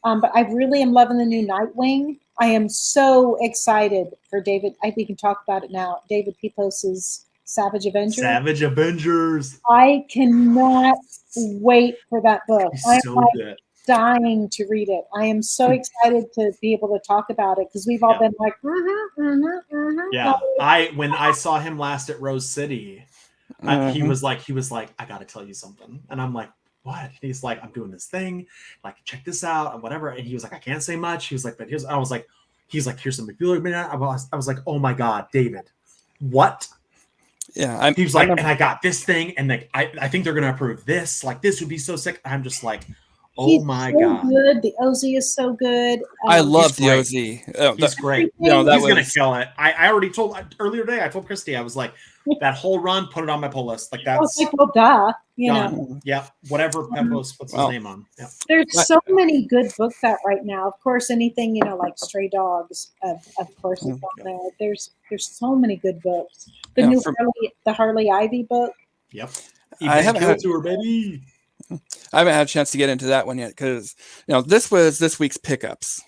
But I really am loving the new Nightwing. I am so excited for David. We can talk about it now. David Pepos's Savage Avenger. Savage Avengers. I cannot wait for that book. It's I'm so good. dying to read it. I am so excited to be able to talk about it because we've all been like, Yeah. When I saw him last at Rose City, he was like, I got to tell you something. And I'm like, what? And he's like, I'm doing this thing. Like, check this out and whatever. And he was like, I can't say much. He was like, but here's, I was like, he's like, here's some McFeeler. I was like, oh my God, David, what? Yeah. He was like, and I got this thing. And like, I think they're going to approve this. Like, this would be so sick. I'm just like, oh he's my so God. good. The OZ is so good. I love the great. OZ. He's great. You know, that He's was going to kill it. I already told earlier today, I told Christy, I was like, that whole run, put it on my pull list. Like I was that's like, well, duh. You done. know, Yeah. Whatever Pepos puts his name on. Yeah. there's so many good books out right now. Of course, anything, you know, like Stray Dogs, of course, is on there. There's so many good books. The Harley Ivy book. Yep. I haven't had to her, baby. I haven't had a chance to get into that one yet because this was this week's pickups.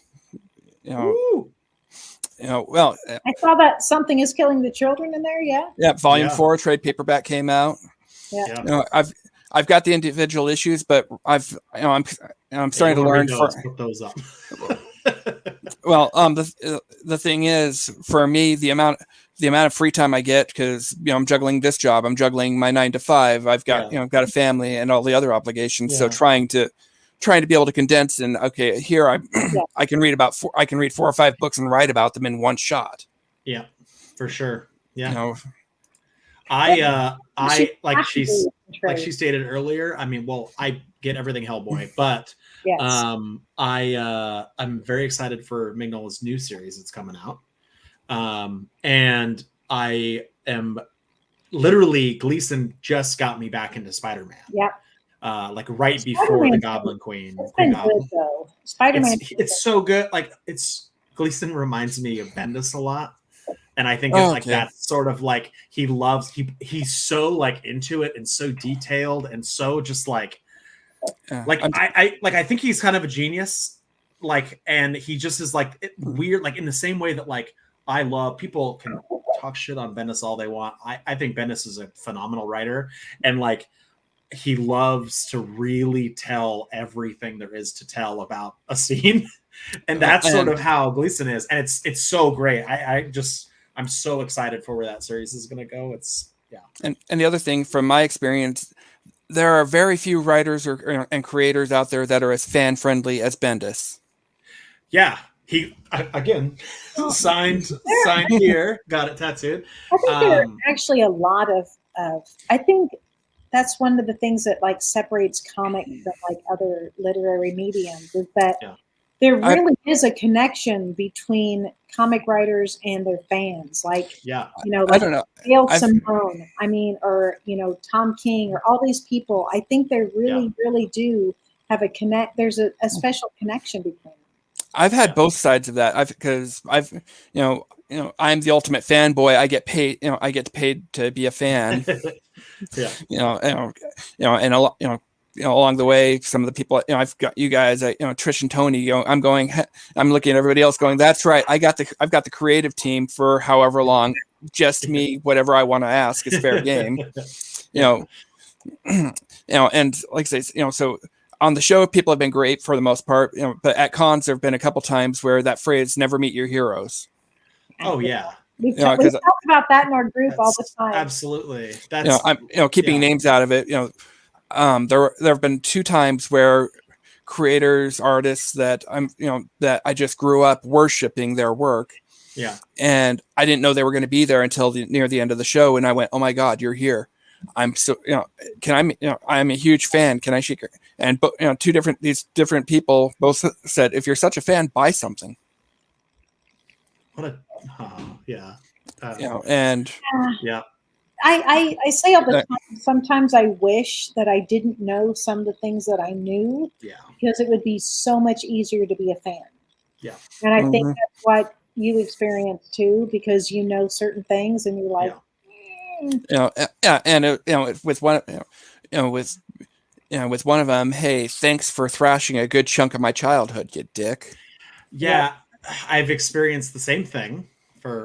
Ooh. Well, I saw that Something is Killing the Children in there. Yeah. yeah, volume 4 trade paperback came out. Yeah. I've got the individual issues, but I'm starting to learn. Put those up. Well, the thing is, for me, the amount of free time I get, because I'm juggling this job, I'm juggling my 9 to 5. I've got got a family and all the other obligations. So trying to be able to condense and here I can read 4 or 5 books and write about them in one shot. Yeah, for sure. Yeah. I like she stated earlier. I mean, well, I get everything Hellboy, but yes. I'm very excited for Mignola's new series that's coming out. And I am literally, Gleason just got me back into Spider-Man. Yeah. Like right before the Goblin Queen. It's been good though. Spider-Man. It's so good. Like Gleason reminds me of Bendis a lot. And I think that's sort of like he's so like into it and so detailed and so just like I think he's kind of a genius, like, and he just is like weird, like in the same way that like I love, people can talk shit on Bendis all they want. I think Bendis is a phenomenal writer, and like he loves to really tell everything there is to tell about a scene, and that's sort of how Gleason is, and it's so great. I'm so excited for where that series is going to go. And the other thing from my experience, there are very few writers and creators out there that are as fan friendly as Bendis. Yeah, he again signed here, got it tattooed. I think there are actually a lot of. I think that's one of the things that like separates comics from like other literary mediums is that there really is a connection between comic writers and their fans. Like, like I don't know. Gail Simone, or, Tom King or all these people. I think they really, really do have a connect. There's a special connection between them. I've had both sides of that. I'm the ultimate fanboy. I get paid, I get paid to be a fan. Along the way, some of the people, I've got you guys, Trish and Tony, I'm looking at everybody else going, that's right. I've got the creative team for however long, just me, whatever I want to ask is fair game, and like I say, so on the show, people have been great for the most part, but at cons, there've been a couple times where that phrase, never meet your heroes. Oh yeah. We talk about that in our group all the time. Absolutely. That's I'm keeping names out of it, there have been 2 times where creators, artists that that I just grew up worshiping their work. Yeah. And I didn't know they were going to be there until near the end of the show. And I went, oh my God, you're here. I'm so, I'm a huge fan. Can I shake your, and, these different people both said, if you're such a fan, buy something. What I say all the time, sometimes I wish that I didn't know some of the things that I knew, because it would be so much easier to be a fan. Yeah. And I think that's what you experience too, because you know certain things and you're like, with one of them, hey, thanks for thrashing a good chunk of my childhood, you dick. Yeah. I've experienced the same thing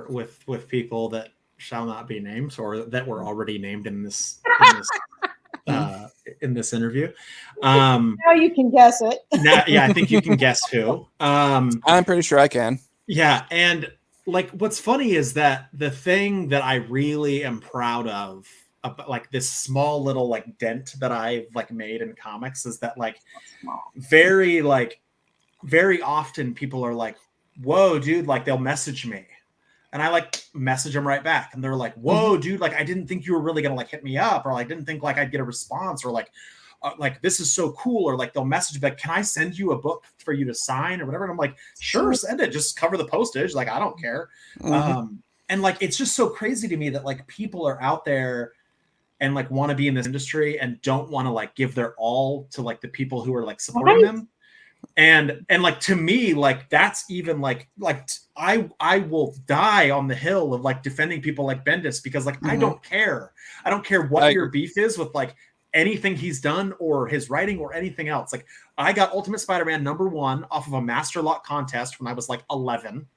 with people that shall not be named or that were already named in this in this interview. Now you can guess it. Yeah, I think you can guess who. I'm pretty sure I can. Yeah, and like what's funny is that the thing that I really am proud of like this small little like dent that I've like made in comics is that like very often people are like, whoa, dude, like they'll message me. And I like message them right back. And they're like, whoa, dude, like I didn't think you were really gonna like hit me up, or like didn't think like I'd get a response, or like this is so cool, or like they'll message back, can I send you a book for you to sign or whatever? And I'm like, sure, send it, just cover the postage, like I don't care. And like it's just so crazy to me that like people are out there and like want to be in this industry and don't want to like give their all to like the people who are like supporting them. And like to me, like that's even like I will die on the hill of like defending people like Bendis, because like I don't care what your beef is with like anything he's done or his writing or anything else. Like I got Ultimate Spider-Man #1 off of a Master Lock contest when I was like 11.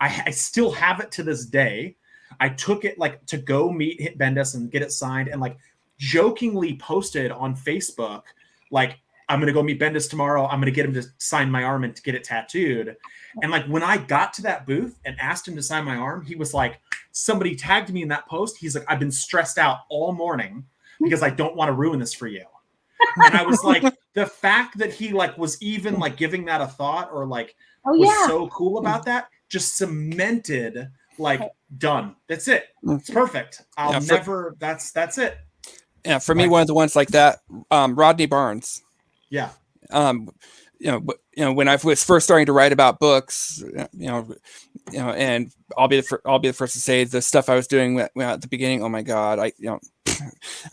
I still have it to this day. I took it like to go meet Bendis and get it signed, and like jokingly posted on Facebook like, I'm going to go meet Bendis tomorrow. I'm going to get him to sign my arm and to get it tattooed. And like, when I got to that booth and asked him to sign my arm, he was like, somebody tagged me in that post. He's like, I've been stressed out all morning because I don't want to ruin this for you. And I was like, the fact that he like was even like giving that a thought or like was so cool about that just cemented like done. That's it. It's perfect. I'll never, that's it. Yeah. For me, one of the ones like that, Rodney Barnes. Yeah. When I was first starting to write about books, and I'll be the first to say the stuff I was doing at the beginning. Oh my God,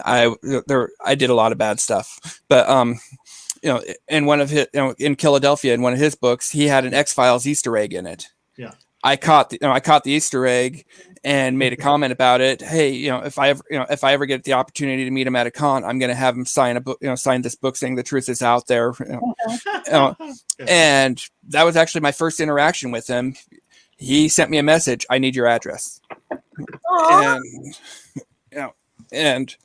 I did a lot of bad stuff, but in one of his, in Philadelphia, in one of his books, he had an X-Files Easter egg in it. Yeah. I caught the Easter egg and made a comment about it. Hey, if I ever get the opportunity to meet him at a con, I'm going to have him sign a book, sign this book saying the truth is out there. And that was actually my first interaction with him. He sent me a message. I need your address. And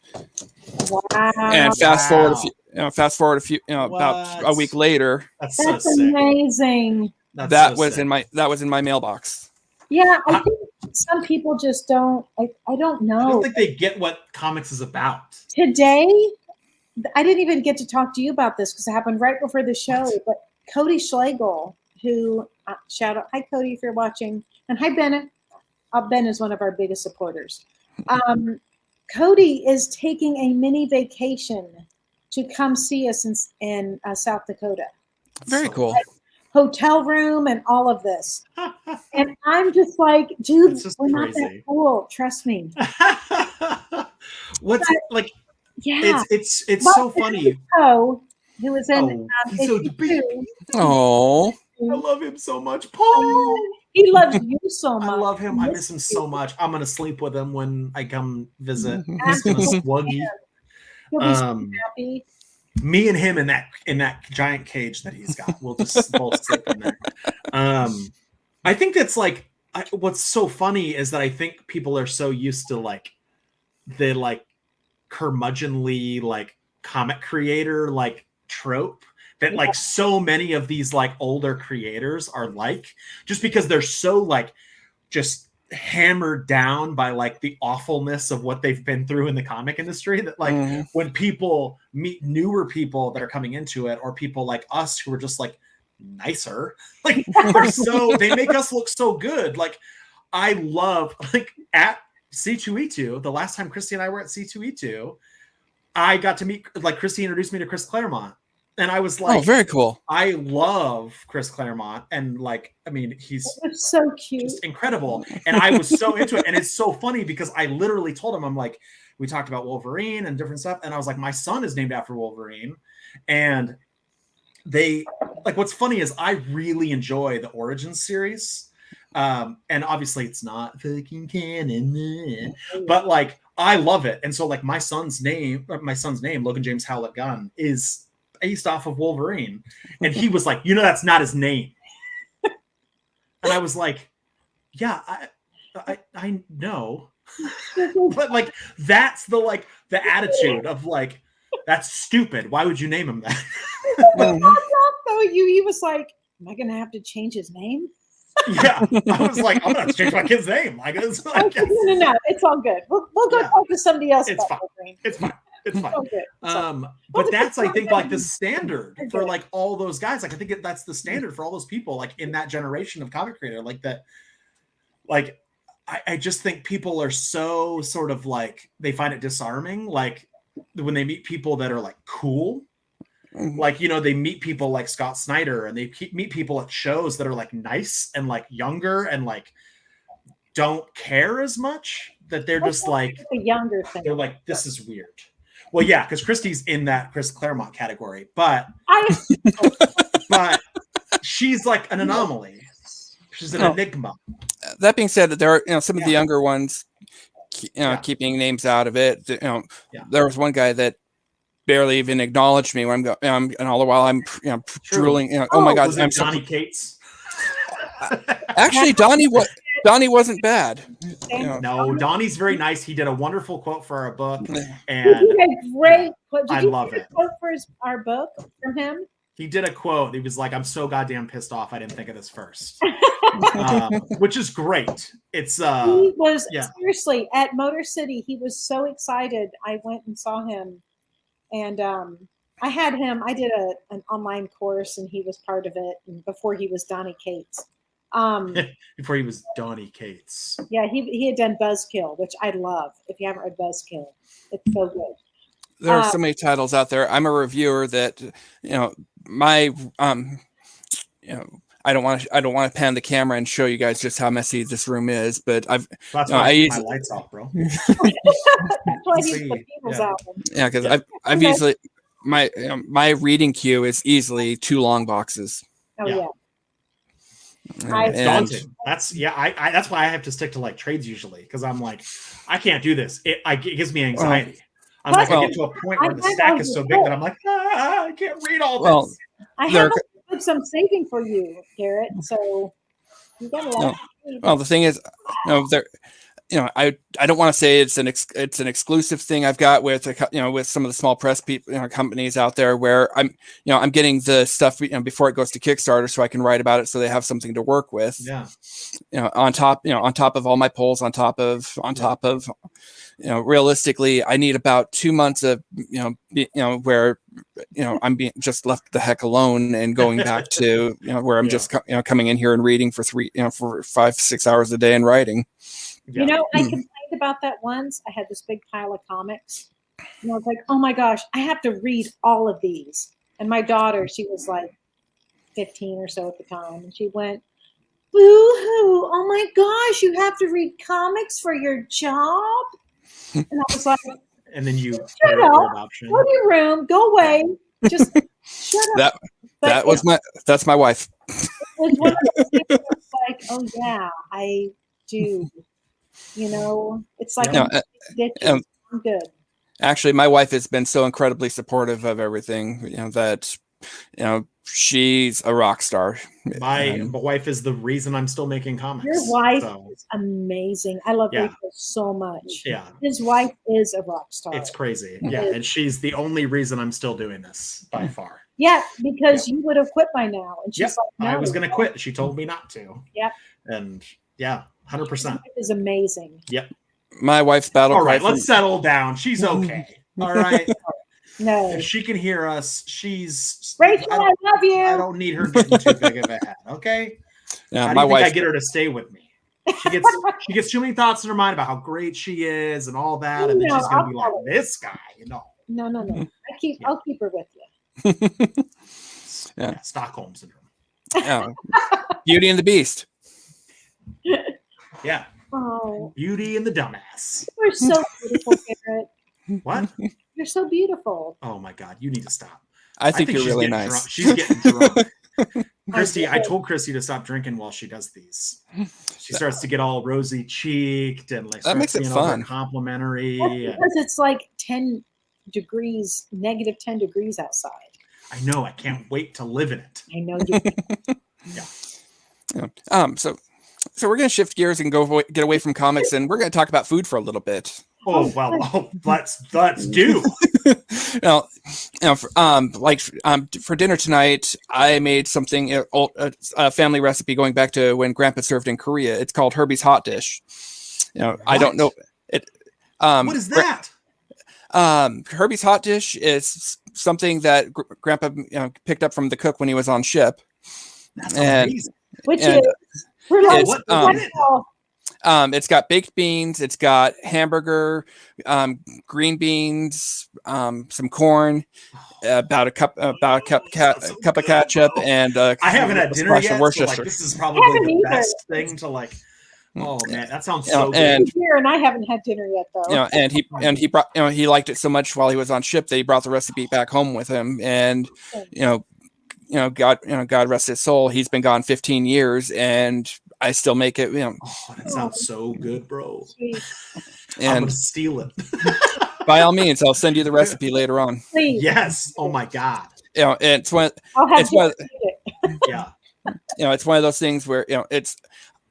fast forward a few, about a week later. That's amazing. That was in my mailbox. Yeah, I think some people just don't. I don't know. I don't think they get what comics is about. Today, I didn't even get to talk to you about this because it happened right before the show. But Cody Schlegel, who shout out, hi Cody if you're watching, and hi Bennett. Ben is one of our biggest supporters. Cody is taking a mini vacation to come see us in South Dakota. Very cool. Hotel room and all of this. And I'm just like, dude, we're not that cool. Trust me. What's but, like? Yeah, it's so funny. Who was in? Oh, I love him so much, Paul. He loves you so much. I love him. I miss him so much. I'm gonna sleep with him when I come visit. He's gonna swuggy. He'll be so happy. Me and him in that giant cage that he's got. We'll just both sleep in there. I think that's like what's so funny is that I think people are so used to like the like curmudgeonly like comic creator like trope that like so many of these like older creators are like, just because they're so like just hammered down by like the awfulness of what they've been through in the comic industry, that like when people meet newer people that are coming into it, or people like us who are just like nicer, like they make us look so good. Like I love like at C2E2, the last time Christy and I were at C2E2, I got to meet, like Christy introduced me to Chris Claremont. And I was like, oh, very cool. I love Chris Claremont. And like, I mean, he's so cute, just incredible. And I was so into it. And it's so funny because I literally told him, I'm like, we talked about Wolverine and different stuff. And I was like, my son is named after Wolverine. And they like, what's funny is I really enjoy the Origins series. And obviously it's not fucking canon, but like, I love it. And so like my son's name, Logan James Howlett Gunn, is based off of Wolverine. And he was like, that's not his name. And I was like, yeah, I know. But like, that's the attitude of like, that's stupid. Why would you name him that? So he was like, am I going to have to change his name? Yeah, I was like, I'm gonna have to change my kid's name. Like, it's like, no, it's all good. We'll go talk to somebody else. It's fine. It's fine. It's fine. But that's, I think, like the standard for like all those guys. Like, I think that's the standard for all those people, like in that generation of comic creator. Like that, like I just think people are so sort of like, they find it disarming. Like when they meet people that are like cool. Like, you know, they meet people like Scott Snyder, and they meet people at shows that are like nice and like younger and like don't care as much, that they're just like the younger thing. They're like, this is weird. Well, yeah, because Christy's in that Chris Claremont category, but she's like an anomaly. She's an enigma. That being said, that there are some of the younger ones, keeping names out of it. There was one guy that barely even acknowledged me when I'm going, and all the while I'm drooling. Oh my God! I'm Donnie Cates. Actually, Donnie wasn't bad. No, Donnie's very nice. He did a wonderful quote for our book, and he did a great quote. I love it. Quote for our book from him. He did a quote. He was like, "I'm so goddamn pissed off. I didn't think of this first," which is great. It's he was seriously at Motor City. He was so excited. I went and saw him. And I had him. I did an online course, and he was part of it. And before he was Donnie Cates, before he was Donnie Cates, yeah, he had done Buzzkill, which I love. If you haven't read Buzzkill, it's so good. There are so many titles out there. I'm a reviewer that my I don't want to pan the camera and show you guys just how messy this room is, but that's why my lights off, bro. That's why he's the Beatles album. Yeah, because I've easily my reading queue is easily 2 long boxes. Oh yeah. It's daunting. That's why I have to stick to like trades usually, because I'm like, I can't do this. It gives me anxiety. I get to a point where the stack is so big that I'm like, I can't read all this. I have some saving for you, Garrett. So you got a lot. Well, the thing is, I don't want to say it's an exclusive thing I've got with with some of the small press people, companies out there, where I'm getting the stuff before it goes to Kickstarter, so I can write about it, so they have something to work with. Yeah. On top of all my polls, on top of realistically, I need about 2 months of where I'm being just left the heck alone and going back to where I'm just coming in here and reading for 5-6 hours a day and writing. Yeah. I complained about that once. I had this big pile of comics, and I was like, oh my gosh, I have to read all of these. And my daughter, she was like 15 or so at the time, and she went, boo-hoo, oh my gosh, you have to read comics for your job? And I was like, and then you shut up, go to your room, go away, just shut up. That's my wife. It was one of those things where it's like, oh yeah, I do. It's like I'm good. Actually, my wife has been so incredibly supportive of everything, that she's a rock star. My wife is the reason I'm still making comics. Your wife is amazing. I love Rico so much. Yeah. His wife is a rock star. It's crazy. Yeah. And she's the only reason I'm still doing this by far. Yeah, because you would have quit by now. And she's like, no, I was going to quit. She told me not to. Yep. And 100%. Is amazing. Yep. My wife's battle. All right, let's settle down. She's okay. All right. No. If she can hear us, she's Rachel, I love you. I don't need her getting too big of a head. Okay. Yeah, How do you think I get her to stay with me? She gets too many thoughts in her mind about how great she is and all that, and then she's gonna be like, this guy, No. I'll keep her with you. Yeah, Stockholm syndrome. Yeah. Beauty and the Beast. Yeah. Oh. Beauty and the Dumbass. You're so beautiful, Garrett. What? You're so beautiful. Oh my God, you need to stop. I think you're really nice. Drunk. She's getting drunk. Christy, I told Christy to stop drinking while she does these. She starts to get all rosy cheeked and like that makes it fun. Complimentary. Because it's like -10 degrees outside. I know. I can't wait to live in it. I know you. Yeah. So we're going to shift gears and get away from comics, and we're going to talk about food for a little bit. Oh well, let's do. For dinner tonight, I made something a family recipe going back to when Grandpa served in Korea. It's called Herbie's Hot Dish. I don't know it. What is that? Herbie's Hot Dish is something that Grandpa picked up from the cook when he was on ship. That's amazing. Which is it's got baked beans, it's got hamburger, green beans, some corn, about a cup of ketchup, and I haven't had dinner yet. So this is probably the best thing to like. Oh man, that sounds so good. And I haven't had dinner yet though. And he brought he liked it so much while he was on ship that he brought the recipe back home with him, and God rest his soul, he's been gone 15 years and I still make it. Oh, that sounds so good, bro. Sweet. And I'm gonna steal it. By all means, I'll send you the recipe later on. Please. Yes. Oh my God. It's one. It's one of those things where it's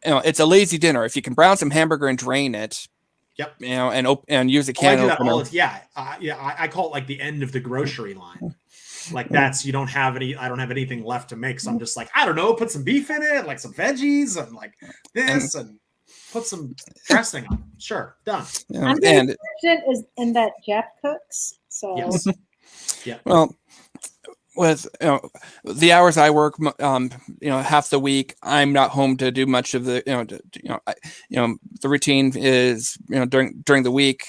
a lazy dinner. If you can brown some hamburger and drain it. Yep. And use a can opener. I call it like the end of the grocery line. Like I don't have anything left to make. So I'm just like, I don't know, put some beef in it, like some veggies and like this and put some dressing on it. Sure. Done. I'm very fortunate in that Jeff cooks. So yes. Yeah. Well, with the hours I work, half the week, I'm not home to do much of the, the routine is, during the week,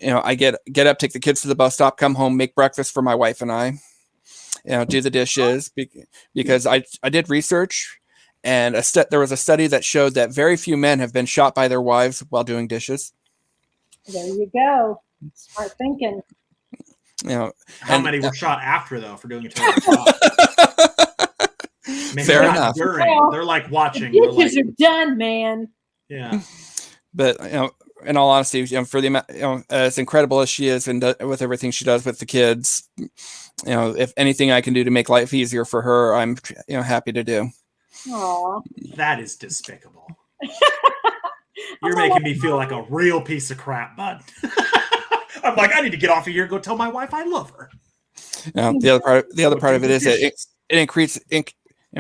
I get up, take the kids to the bus stop, come home, make breakfast for my wife and I, do the dishes because I did research, and there was a study that showed that very few men have been shot by their wives while doing dishes. There you go. Smart thinking. How many were shot after though for doing a terrible job? Maybe fair enough. They're like watching. The dishes are done, man. Yeah. But in all honesty, for the amount, as incredible as she is and with everything she does with the kids, if anything I can do to make life easier for her, I'm happy to do. Aww. That is despicable. You're making me feel like a real piece of crap, bud. I'm like, I need to get off of here and go tell my wife I love her. The other part of it is that it increases,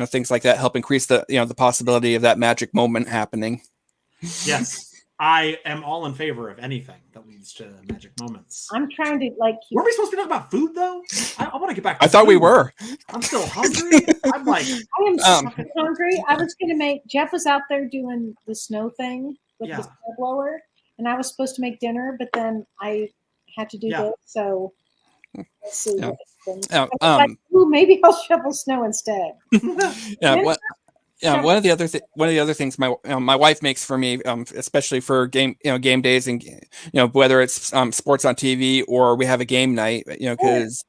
things like that help increase the possibility of that magic moment happening. Yes, I am all in favor of anything that leads to magic moments. I'm trying to Were we supposed to be talking about food though? I want to get back to I thought food. we were. I'm still hungry. I'm like, I am so hungry. I was going to make, Jeff was out there doing the snow thing with the snow blower, and I was supposed to make dinner, but then I had to do this, so let's see. Maybe I'll shovel snow instead. One of the other things my wife makes for me, especially for game days and whether it's sports on TV or we have a game night, because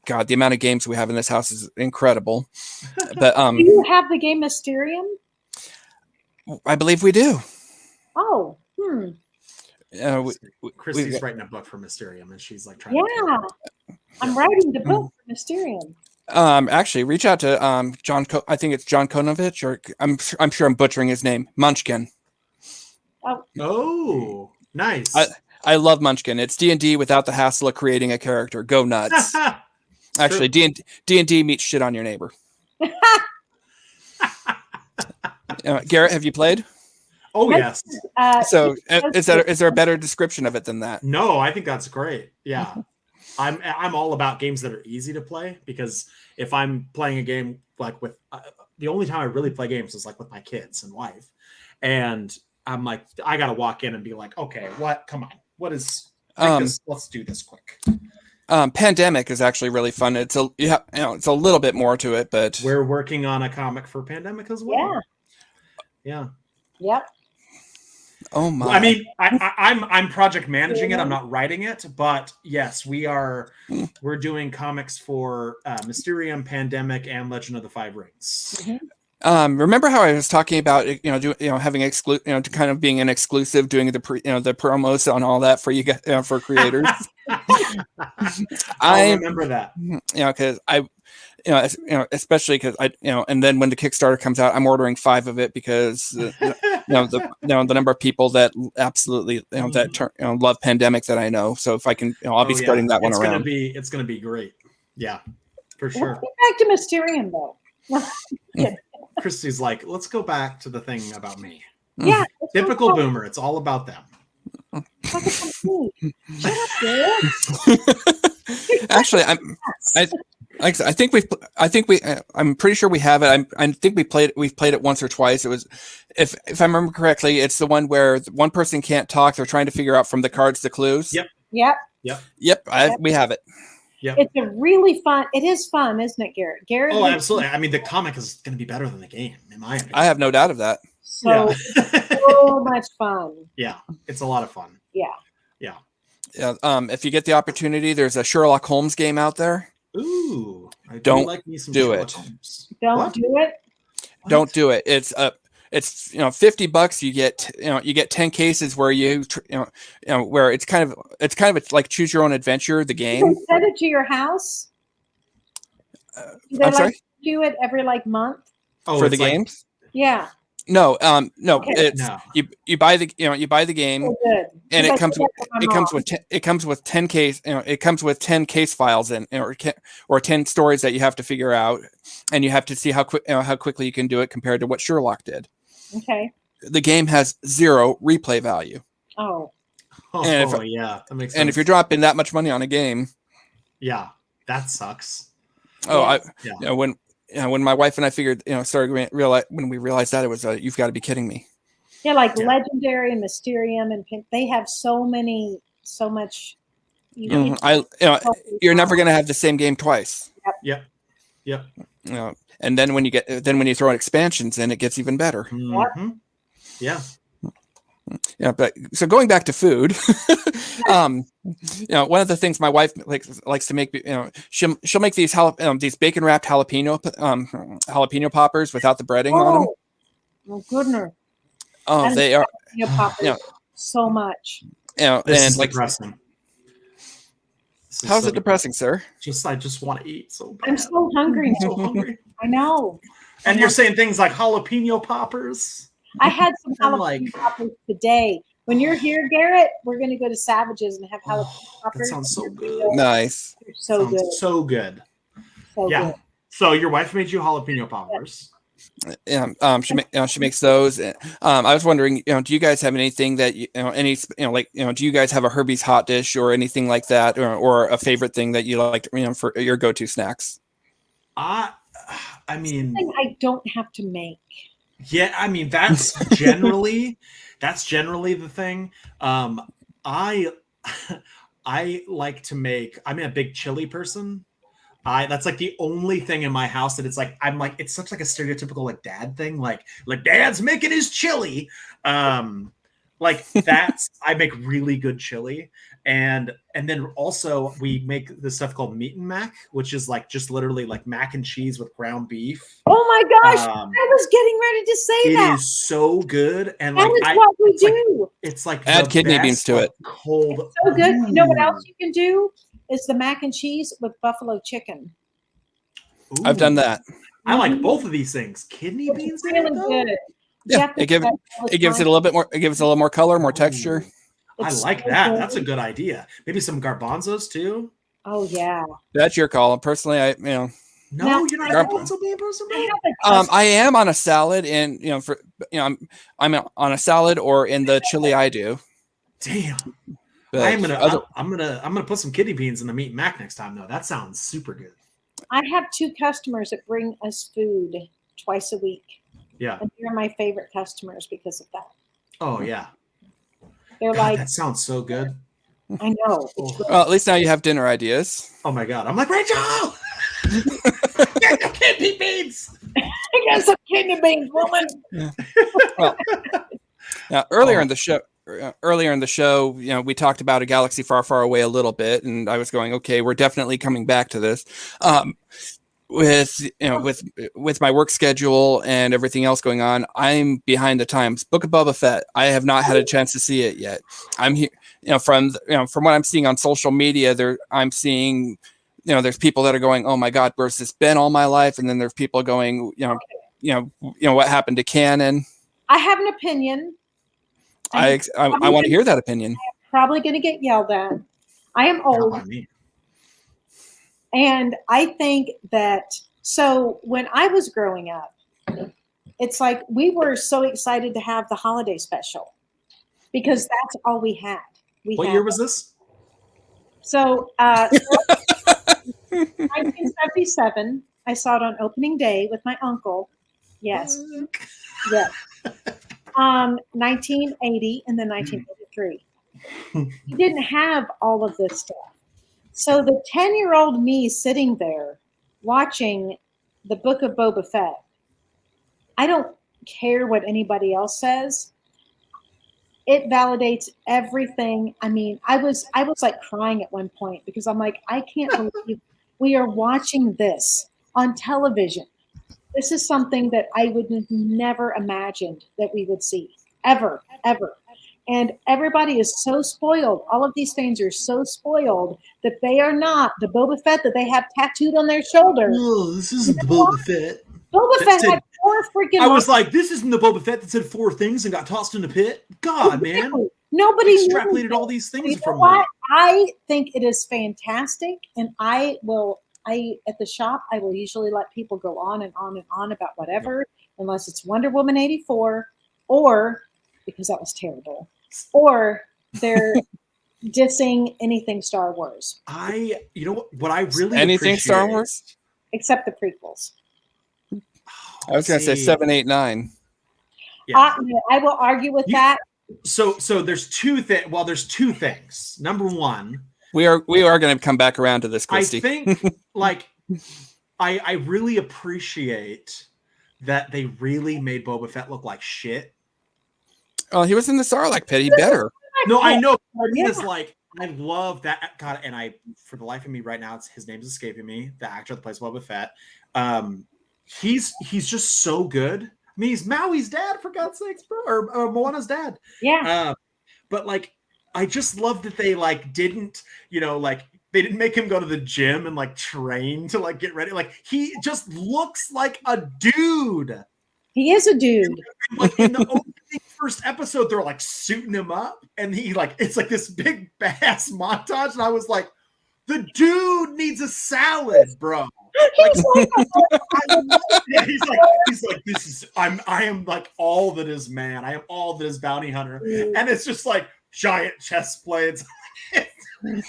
God, the amount of games we have in this house is incredible. But do you have the game Mysterium? I believe we do. Oh, Christy's writing a book for Mysterium, and she's like trying. Yeah, I'm writing the book for Mysterium. Actually, reach out to John. I think it's John Konovich, or I'm sure I'm butchering his name. Munchkin. Oh, nice. I love Munchkin. It's D&D without the hassle of creating a character. Go nuts. Actually, D&D meets shit on your neighbor. Garrett, have you played? Oh yes. So is there a better description of it than that? No, I think that's great. Yeah. I'm all about games that are easy to play, because if I'm playing a game like with the only time I really play games is like with my kids and wife, and I'm like, I got to walk in and be like, okay, come on, what is let's do this quick. Pandemic is actually really fun. It's a little bit more to it, but we're working on a comic for Pandemic as well. Yeah. Yep. Oh my! I mean, I'm project managing it. I'm not writing it, but yes, we're doing comics for Mysterium, Pandemic, and Legend of the Five Rings. Mm-hmm. Remember how I was talking about having kind of being an exclusive, doing the promos on all that for you guys, for creators. I remember that. Because especially because and then when the Kickstarter comes out, I'm ordering 5 of it because the number of people that absolutely love Pandemic that I know. So if I can, I'll be spreading that one around. It's gonna be great. Yeah, for sure. Let's get back to Mysterium though. Christy's like, let's go back to the thing about me. Yeah, Typical boomer. It's all about them. Shut up, dude. Actually, I'm pretty sure we have it. I think we've played it once or twice. It was, if I remember correctly, it's the one where one person can't talk. They're trying to figure out from the cards the clues. Yep. We have it. Yep. It's a really fun. It is fun, isn't it, Garrett? Garrett. Oh, absolutely. I mean, the comic is going to be better than the game, in my opinion. I have no doubt of that. So much fun. Yeah, it's a lot of fun. Yeah. If you get the opportunity, there's a Sherlock Holmes game out there. Ooh, I don't like me some do Sherlock it. Holmes. Don't do it. Don't do it. It's $50. You get 10 cases where where it's kind of like choose your own adventure. The game. You can send it to your house. I'm sorry. Do it every month. Oh, for the games. Yeah. No. Okay. It's you buy the game, and it comes with 10 case. It comes with 10 case files or 10 stories that you have to figure out, and you have to see how quickly you can do it compared to what Sherlock did. Okay. The game has 0 replay value. Oh. Yeah, that makes sense. And if you're dropping that much money on a game, yeah, that sucks. Oh, yeah. When my wife and I figured, when we realized that, it was you've got to be kidding me. Yeah, Legendary and Mysterium and Pink, they have so much. You're never going to have the same game twice. Yep. And then when you throw in expansions in, it gets even better. Mm-hmm. Yeah. Yeah, but so going back to food, one of the things my wife likes to make, she'll make these bacon wrapped jalapeno poppers without the breading on them. Oh goodness! Oh, they are. So much. This is depressing. How's it depressing, sir? I just want to eat so bad. I'm so hungry. So hungry. I know. And you're saying things like jalapeno poppers. I had some jalapeno poppers today. When you're here, Garrett, we're going to go to Savages and have jalapeno poppers. That sounds so good. Nice. So good. So good. So yeah. Good. So your wife made you jalapeno poppers. Yeah. She makes those. I was wondering, do you guys have anything that do you guys have a Herbie's hot dish or anything like that, or a favorite thing that you like, for your go-to snacks? I mean, something I don't have to make. Yeah, I mean that's generally the thing. I like to make. I'm a big chili person. That's the only thing in my house that it's it's such a stereotypical dad thing. Like dad's making his chili. I make really good chili. And then also we make this stuff called meat and mac, which is just literally mac and cheese with ground beef. Oh my gosh! I was getting ready to say that. It is so good, and that is what we do. It's add kidney beans to it. Cold. It's so good. You know what else you can do? Is the mac and cheese with buffalo chicken. Ooh. I've done that. I like both of these things. Kidney beans. Really good. Yeah, it gives it a little bit more. It gives it a little more color, more texture. I like that. That's a good idea. Maybe some garbanzos too. Oh yeah. That's your call. Personally, No, you're not a garbanzo bean person. I am on a salad, and I'm on a salad or in the chili I do. Damn. But I'm gonna put some kidney beans in the meat and mac next time though. That sounds super good. I have 2 customers that bring us food twice a week. Yeah. And they're my favorite customers because of that. Oh yeah. They're that sounds so good. I know. Well, at least now you have dinner ideas. Oh my god. I'm like, Rachel! Get the kidney beans! I got some kidney beans, woman. Yeah. Well, now earlier in the show, we talked about A Galaxy Far, Far Away a little bit, and I was going, okay, we're definitely coming back to this. With my work schedule and everything else going on, I'm behind the times. Book of Boba Fett, I have not had a chance to see it yet. I'm here, from what I'm seeing on social media, I'm seeing there's people that are going, oh my God, where's this been all my life? And then there's people going, what happened to canon? I have an opinion. I want to hear that opinion. I'm probably going to get yelled at. I am old. Not by me. And I think that, so when I was growing up, it's like we were so excited to have the holiday special because that's all we had. What year was this? So, 1977, I saw it on opening day with my uncle. Yes. Yes. 1980 and then 1983. He didn't have all of this stuff. So the 10-year-old me sitting there watching the Book of Boba Fett, I don't care what anybody else says. It validates everything. I mean, I was like crying at one point because I'm like, I can't believe we are watching this on television. This is something that I would have never imagined that we would see ever. And everybody is so spoiled. All of these fans are so spoiled that they are not the Boba Fett that they have tattooed on their shoulder. No, this isn't the Boba Fett. Boba Fett had 4 freaking. I was like, this isn't the Boba Fett that said 4 things and got tossed in a pit. God, man. Nobody extrapolated all these things from what? that. I think it is fantastic, and at the shop, I will usually let people go on and on and on about whatever, unless it's Wonder Woman 84, or because that was terrible, or they're dissing anything Star Wars. You know what I really anything appreciate, Star Wars, except the prequels. I was going to say 7, 8, 9. Yeah. I will argue with that. So there's two things. Well, there's 2 things. Number one, we are going to come back around to this, Christy. I think I really appreciate that they really made Boba Fett look like shit. Oh, he was in the Sarlacc pit. He better. No, I know. It's like, I love that. God, and for the life of me right now, his name's escaping me. The actor that plays Boba Fett. He's just so good. I mean, he's Maui's dad, for God's sakes, bro, or Moana's dad. Yeah. But I just love that they didn't, they didn't make him go to the gym and train to get ready. He just looks like a dude. He is a dude. In the opening first episode, they're suiting him up, and he it's this big bass montage, and I was like, the dude needs a salad, bro. He's like, I am all that is man. I am all that is bounty hunter, and it's just giant chest plates. And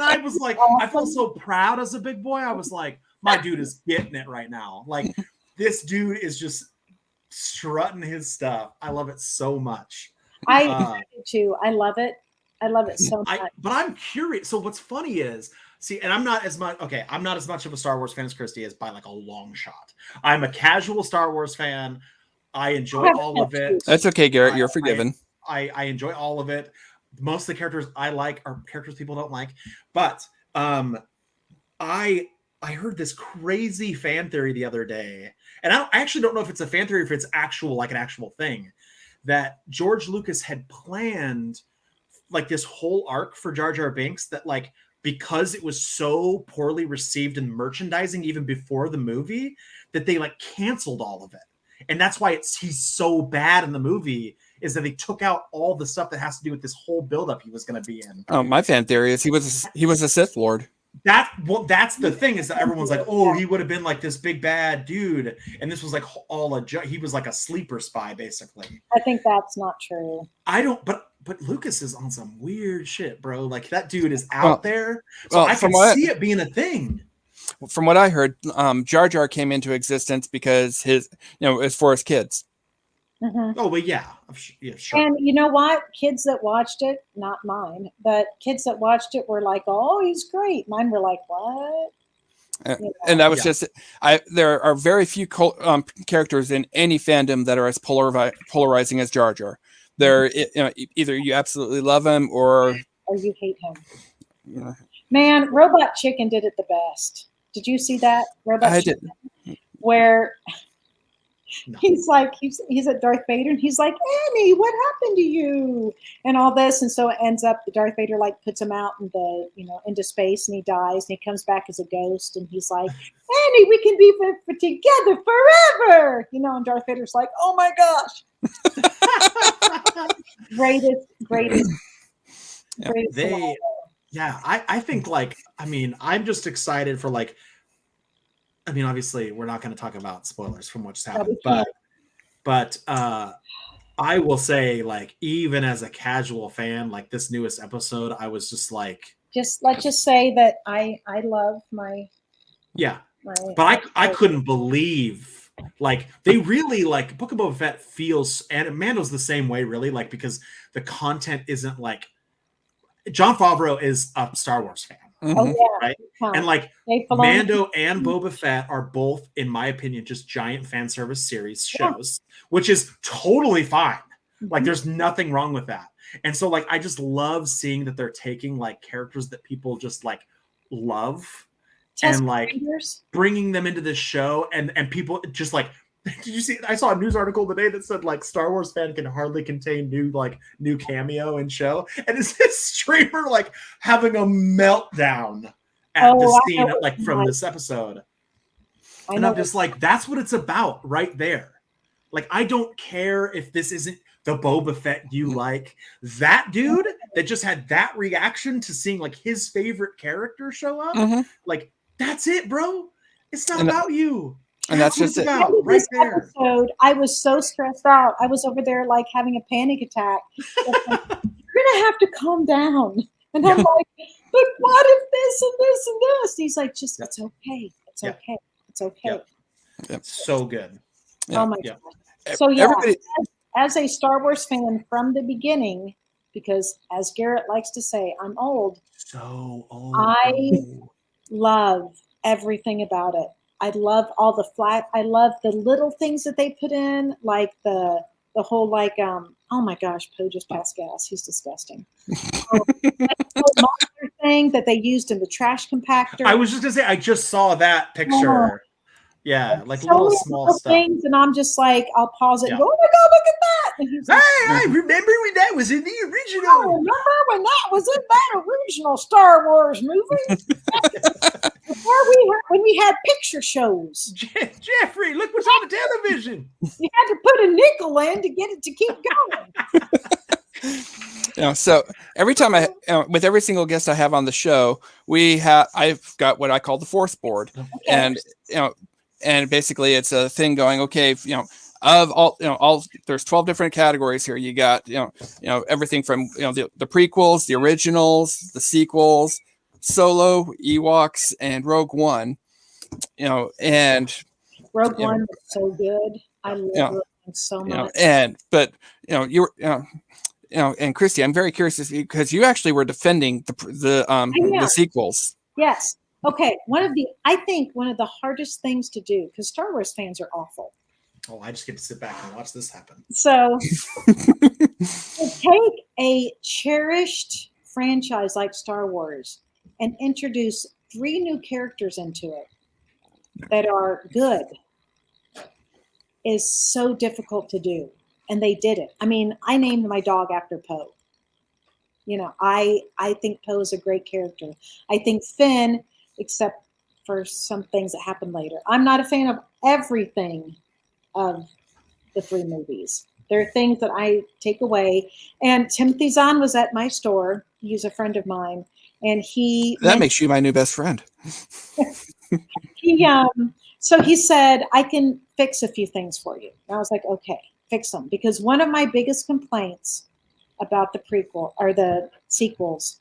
I was like, I felt so proud as a big boy. I was like, my dude is getting it right now. This dude is just strutting his stuff. I love it so much. I do too. I love it. I love it so much. But I'm curious. So what's funny is, and I'm not as much of a Star Wars fan as Christy is by a long shot. I'm a casual Star Wars fan. I enjoy all of it. That's okay, Garrett. You're forgiven. I enjoy all of it. Most of the characters I like are characters people don't like. But I heard this crazy fan theory the other day, and I actually don't know if it's a fan theory, if it's actual an actual thing, that George Lucas had planned this whole arc for Jar Jar Binks that because it was so poorly received in merchandising even before the movie, that they canceled all of it. And that's why he's so bad in the movie, is that they took out all the stuff that has to do with this whole buildup he was going to be in. Oh, my fan theory is he was a Sith Lord. That's the thing, is that everyone's like, oh, he would have been this big bad dude, and this was he was a sleeper spy basically. I think that's not true. I don't, but Lucas is on some weird shit, bro. That dude is out there, so I can see it being a thing. From what I heard, Jar Jar came into existence because it's for his kids. Mm-hmm. Oh, but yeah, sure. And you know what? Kids that watched it, not mine, but kids that watched it were like, "Oh, he's great." Mine were like, "What?" And that was just. There are very few characters in any fandom that are as polarizing as Jar Jar. They're either you absolutely love him or you hate him. Man, Robot Chicken did it the best. Did you see that? Robot Chicken, where No. He's at Darth Vader, and he's like, Annie, what happened to you? And all this, and so it ends up the Darth Vader like puts him out in the into space, and he dies, and he comes back as a ghost, and he's like, Annie, we can be together forever, and Darth Vader's like, oh my gosh, greatest. I think I'm just excited for obviously we're not going to talk about spoilers from what's happened, but I will say even as a casual fan, this newest episode, I was just let's just say that I love my but I couldn't believe they really Book of Boba Fett feels, and Mando's the same way really, because the content isn't Jon Favreau is a Star Wars fan. Oh yeah, right. And Mando and Boba Fett are both, in my opinion, just giant fan service series shows, which is totally fine. There's nothing wrong with that. And so I just love seeing that they're taking characters that people just love and bringing them into this show, and people just did you see? I saw a news article today that said Star Wars fan can hardly contain new cameo and show, and it's this streamer having a meltdown at the scene from this episode, and I'm just that's what it's about right there. I don't care if this isn't the Boba Fett you like. That dude that just had that reaction to seeing his favorite character show up, that's it, bro. It's not about you. And that's just it. Right there. Episode, I was so stressed out. I was over there having a panic attack. You're gonna have to calm down. And I'm like, but what if this and this and this? He's like, just it's okay. It's okay. It's okay. Yep. So good. Oh my god. So as a Star Wars fan from the beginning, because as Garrett likes to say, I'm old. So old. I love everything about it. I love all the I love the little things that they put in, the whole oh my gosh, Poe just passed gas. He's disgusting. The monster thing that they used in the trash compactor. I was just gonna say, I just saw that picture. Yeah, little small stuff. Things, and I'm just I'll pause it and go, oh my god, look at that! And he's I remember when that was in the original. I remember when that was in that original Star Wars movie. When we had picture shows. Jeffrey, look what's on the television. You had to put a nickel in to get it to keep going. So every time with every single guest I have on the show, I've got what I call the fourth board, and basically it's a thing going, okay, of all there's 12 different categories here. You got everything from the prequels, the originals, the sequels, Solo, Ewoks, and Rogue One. And Rogue One was so good. I love Rogue One so much. But and Christy, I'm very curious because you actually were defending the sequels. Yes. Okay. I think one of the hardest things to do, because Star Wars fans are awful. Oh, I just get to sit back and watch this happen. So to take a cherished franchise like Star Wars and introduce 3 new characters into it that are good is so difficult to do. And they did it. I mean, I named my dog after Poe. I think Poe is a great character. I think Finn, except for some things that happened later. I'm not a fan of everything of the 3 movies. There are things that I take away. And Timothy Zahn was at my store. He's a friend of mine. And that makes you my new best friend. So he said, I can fix a few things for you. And I was like, okay, fix them. Because one of my biggest complaints about the prequel or the sequels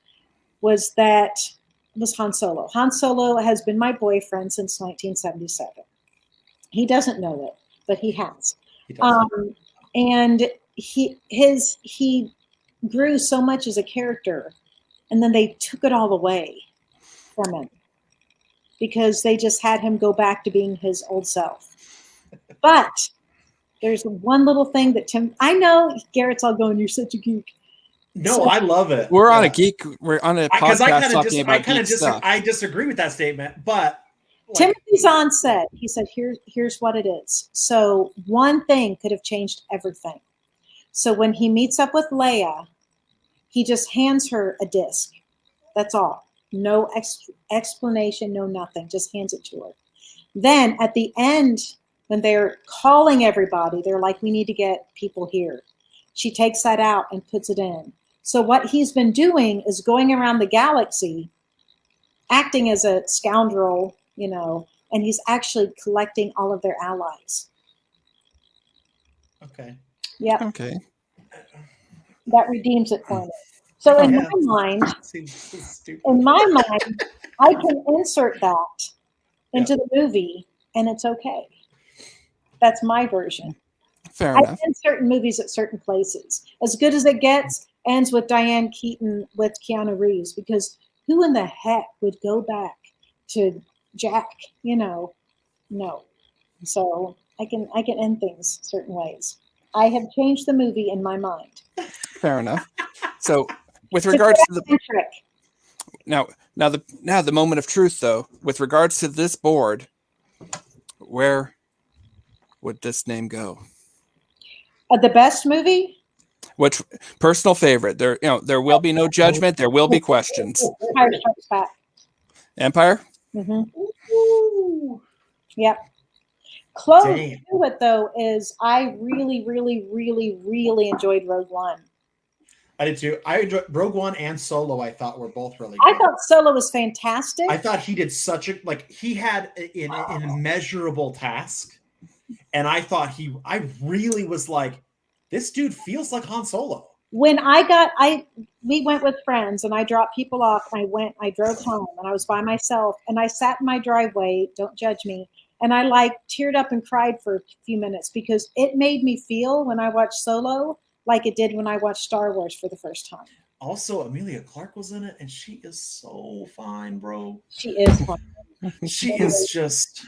was Han Solo. Han Solo has been my boyfriend since 1977. He doesn't know it, but he has. And he grew so much as a character, and then they took it all away from him because they just had him go back to being his old self. But there's one little thing that I know Garrett's all going, you're such a geek. No, I love it. We're on a podcast talking about geek stuff. I disagree with that statement, but Timothy Zahn said, he said, here's what it is. So one thing could have changed everything. So when he meets up with Leia, he just hands her a disc. That's all. No explanation, no nothing. Just hands it to her. Then at the end, when they're calling everybody, they're like, we need to get people here. She takes that out and puts it in. So what he's been doing is going around the galaxy, acting as a scoundrel, you know, and he's actually collecting all of their allies. Okay. Yeah. Okay. That redeems it for me. So in my mind, Seems so stupid. I can insert that into the movie and it's okay. That's my version. Fair I enough. end certain movies at certain places. As Good as It Gets ends with Diane Keaton with Keanu Reeves, because who in the heck would go back to Jack? You know, no. So I can end things certain ways. I have changed the movie in my mind. Fair enough. So with regards to the trick. now the moment of truth though, with regards to this board, where would this name go? The best movie? Which personal favorite? There will be no judgment. There will be questions. Empire Strikes Back. Empire? Mm-hmm. Yep. Close Damn. to it though is I really, really, really, really enjoyed Rogue One. I did too. I enjoyed Rogue One and Solo. I thought were both really good. I thought Solo was fantastic. I thought he did such a he had an immeasurable task, and I thought I really was like, this dude feels like Han Solo. When we went with friends and I dropped people off and I drove home and I was by myself and I sat in my driveway, don't judge me, and I teared up and cried for a few minutes because it made me feel when I watched Solo like it did when I watched Star Wars for the first time. Also, Emilia Clarke was in it, and she is so fine, bro. She is fun. She is just.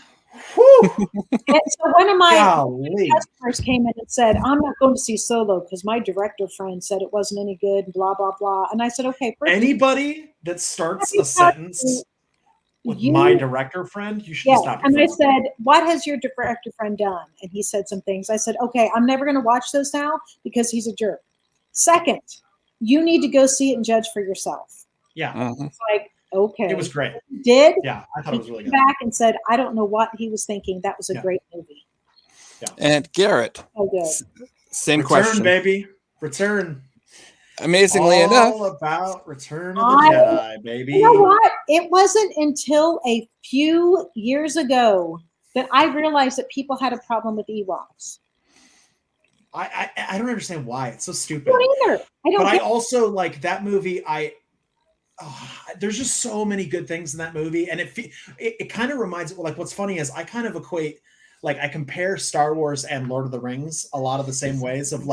Whew. And so one of my Golly. customers came in and said, I'm not going to see Solo because my director friend said it wasn't any good, and blah, blah, blah. And I said, okay. Anybody that starts a sentence with my director friend, you should stop. And I said, what has your director friend done? And he said some things. I said, okay, I'm never going to watch those now because he's a jerk. Second, you need to go see it and judge for yourself. Yeah. It's like, okay. It was great. He did. Yeah, I thought it was really good. Back and said, I don't know what he was thinking. That was a great movie. Yeah. And Garrett. Oh, good. Same Return, question. baby. Return. Amazingly enough. All about Return of the Jedi, baby. You know what? It wasn't until a few years ago that I realized that people had a problem with Ewoks. I don't understand why. It's so stupid. I don't either. I also like that movie. There's just so many good things in that movie, and it kind of reminds me. Like, what's funny is I kind of equate, I compare Star Wars and Lord of the Rings a lot of the same ways. Of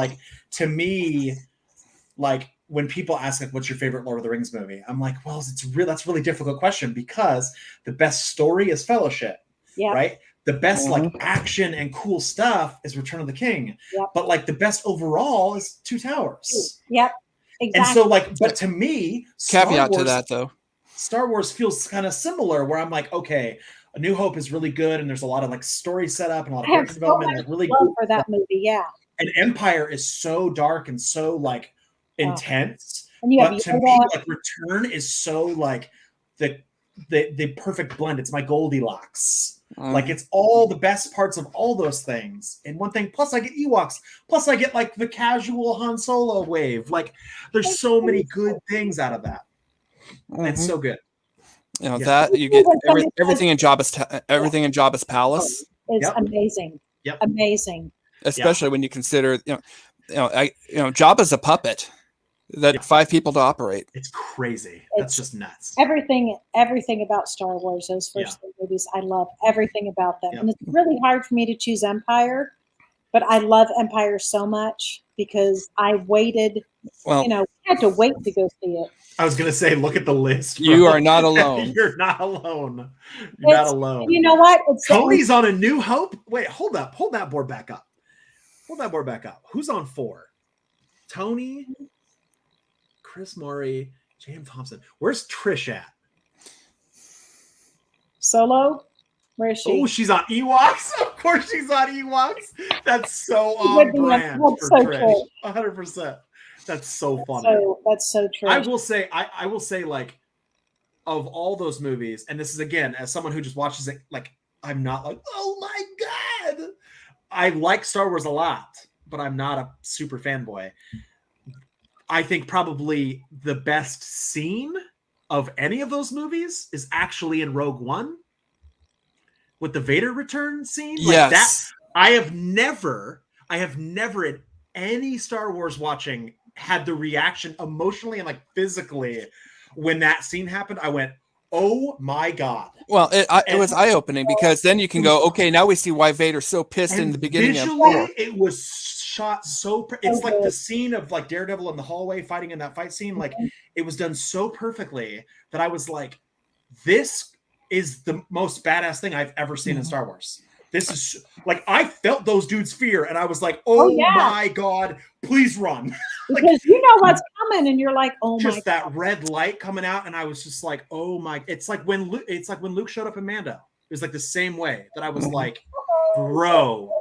to me, when people ask what's your favorite Lord of the Rings movie, I'm like, well, that's a really difficult question because the best story is Fellowship, right? The best action and cool stuff is Return of the King, but the best overall is Two Towers. Yep, exactly. And so but to me, caveat to that though, Star Wars feels kind of similar. Where I'm like, okay, A New Hope is really good, and there's a lot of story setup and a lot of character development. And really love for that movie, yeah. And Empire is so dark and so intense. And you but to me, Return is so the perfect blend. It's my Goldilocks. It's all the best parts of all those things in one thing. Plus I get Ewoks. Plus I get the casual Han Solo wave. There's so many good things out of that. It's so good. That you get everything in Jabba's palace is amazing. Yep. Amazing. Especially when you consider Jabba's a puppet that 5 people to operate. It's crazy. That's just nuts. Everything about Star Wars, those first 3 movies, I love everything about them. And it's really hard for me to choose Empire, but I love Empire so much because I waited. Well, I had to wait to go see it. I was going to say, look at the list. Bro. You are not alone. You're not alone. You're not alone. You know what? Tony's on A New Hope. Wait, hold up. Hold that board back up. Who's on 4? Tony, Chris Murray, James Thompson. Where's Trish at? Solo. Where is she? Oh, she's on Ewoks. Of course, she's on Ewoks. That's so on brand for so Trish. true. 100%. That's so funny. That's so true. I will say, like, of all those movies, and this is again as someone who just watches it, like, I'm not like, oh my god. I like Star Wars a lot, but I'm not a super fanboy. I think probably the best scene of any of those movies is actually in Rogue One with the Vader return scene. Like Yes. that, I have never in any Star Wars watching had the reaction emotionally and like physically when that scene happened. I went, oh my god. Well, it was eye-opening because then you can go, okay, now we see why Vader's so pissed in the beginning. Visually, it was shot so. It's like the scene of like Daredevil in the hallway fighting in that fight scene. Like it was done so perfectly that I was like, this is the most badass thing I've ever seen in Star Wars. This is like, I felt those dudes' fear and I was like, oh my god, please run. Like, because you know what's coming and you're like, oh my god. Just that red light coming out and I was just like, oh my, it's like when Luke showed up in Mando. It was like the same way that I was like, bro,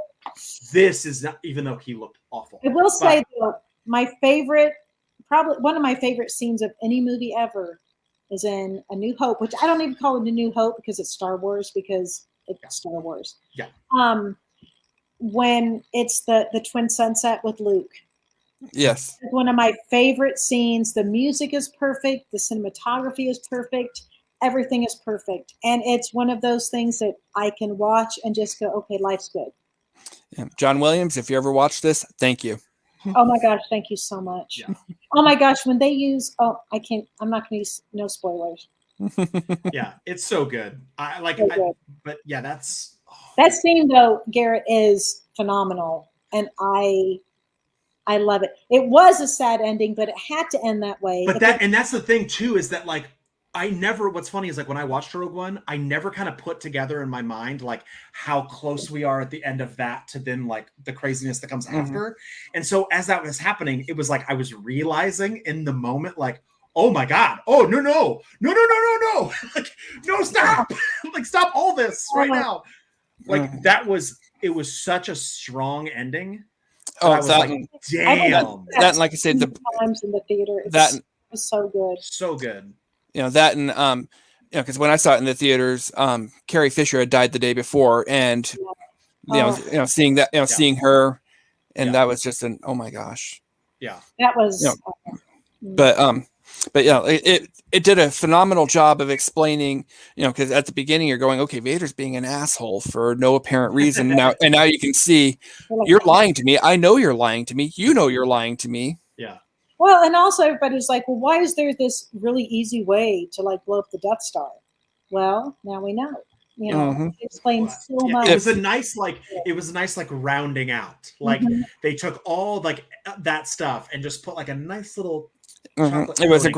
this is not, even though he looked awful. I will say though, my favorite, probably one of my favorite scenes of any movie ever is in A New Hope, which I don't even call it A New Hope because it's Star Wars, because it's Star Wars. Yeah. When it's the twin sunset with Luke. Yes. It's one of my favorite scenes. The music is perfect. The cinematography is perfect. Everything is perfect. And it's one of those things that I can watch and just go, okay, life's good. Yeah. John Williams, if you ever watch this, thank you. Oh my gosh, thank you so much. Yeah. Oh my gosh, when they use, I'm not going to use no spoilers. Yeah, it's so good. But yeah, that scene though, Garrett, is phenomenal. And I love it. It was a sad ending, but it had to end that way. But that's the thing too, is that like, what's funny is like when I watched Rogue One, I never kind of put together in my mind like how close we are at the end of that to then like the craziness that comes after. And so as that was happening, it was like I was realizing in the moment, like, oh my god, oh no, like no, stop, like stop all this right now. Like it was such a strong ending. Oh, I was like, damn. That and like I said, the times in the theater, it was so good, so good. You know that, and because when I saw it in the theaters, Carrie Fisher had died the day before, and seeing that, seeing her, and that was just an oh my gosh. Yeah, that was. But it did a phenomenal job of explaining, because at the beginning you're going, okay, Vader's being an asshole for no apparent reason now, and now you can see you're lying to me. I know you're lying to me. You know you're lying to me. Yeah. Well, and also everybody's like, well, why is there this really easy way to like blow up the Death Star? Well, now we know. It explains so much. It was a nice rounding out. Like they took all like that stuff and just put like a nice little. It was a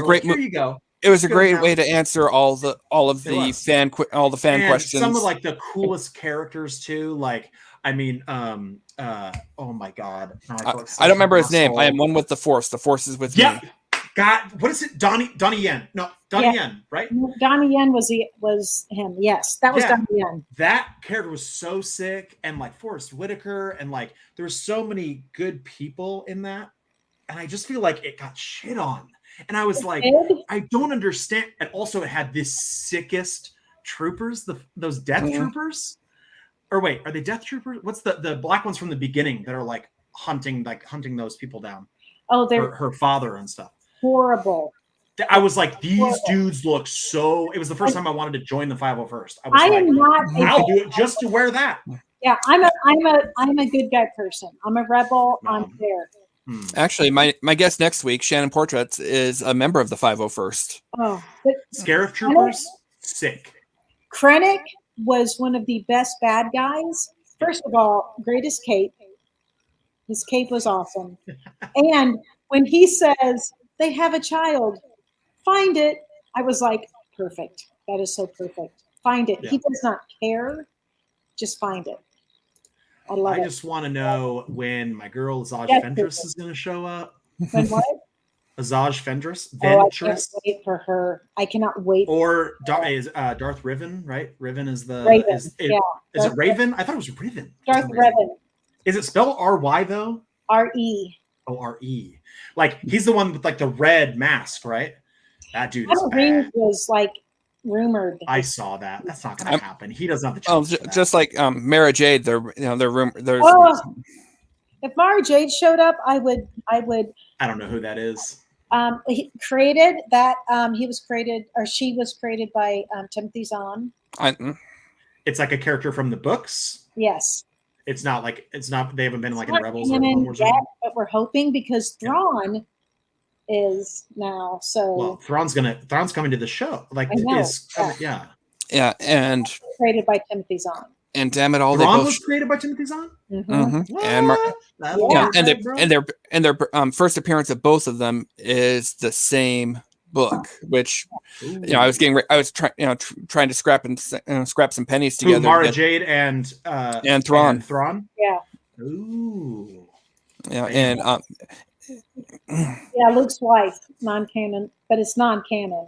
great. Here you go. It was a great way to answer all of the fan questions. Some of like the coolest characters too. Like, I mean, oh my god, I don't remember his name. I am one with the Force. The Force is with me. God, what is it? Donnie Yen. No, Donnie Yen, right? Donnie Yen was him. Yes, that was Donnie Yen. That character was so sick, and like Forrest Whitaker, and like there's so many good people in that, and I just feel like it got shit on. And I was like, I don't understand. And also, it had the sickest troopers, those Death Troopers. Or wait, are they Death Troopers? What's the black ones from the beginning that are like hunting those people down? Oh, they're her father and stuff. Horrible. I was like, these dudes look so. It was the first time I wanted to join the 501st. I'll do it just to wear that. Yeah, I'm a good guy person. I'm a rebel. No. I'm fair. Actually, my guest next week, Shannon Portraits, is a member of the 501st. Oh, Scarif Troopers, sick. Krennic was one of the best bad guys. First of all, greatest cape. His cape was awesome. And when he says they have a child, find it, I was like, perfect. That is so perfect. Find it. Yeah. He does not care. Just find it. I just want to know when my girl Zaj Ventress is going to show up. When what? Azaj Ventress. Oh, I can't wait for her. I cannot wait. Or Darth Riven, right? Riven is the Raven. is Darth it Raven? I thought it was Riven. Darth Revan. Is it spelled R-Y though? R-E. Oh, R-E. Like he's the one with like the red mask, right? That dude is bad. Was like rumored. I saw that. That's not going to happen. He doesn't have the chance. Just like Mara Jade, they're there's. If Mara Jade showed up, I would. I don't know who that is. He created that. He was created, or she was created by Timothy Zahn. It's like a character from the books. Yes. It's not. They haven't been like in Rebels or Wars yet, but we're hoping because Thrawn is now. So well, Thrawn's coming to the show. Like yeah, and created by Timothy Zahn. And damn it all, Thrawn was created by Timothy Zahn. And their first appearance of both of them is the same book, which I was trying to scrap some pennies together. Mara Jade and Thrawn. Yeah. Ooh. Yeah, and Luke's wife, non-canon, but it's non-canon.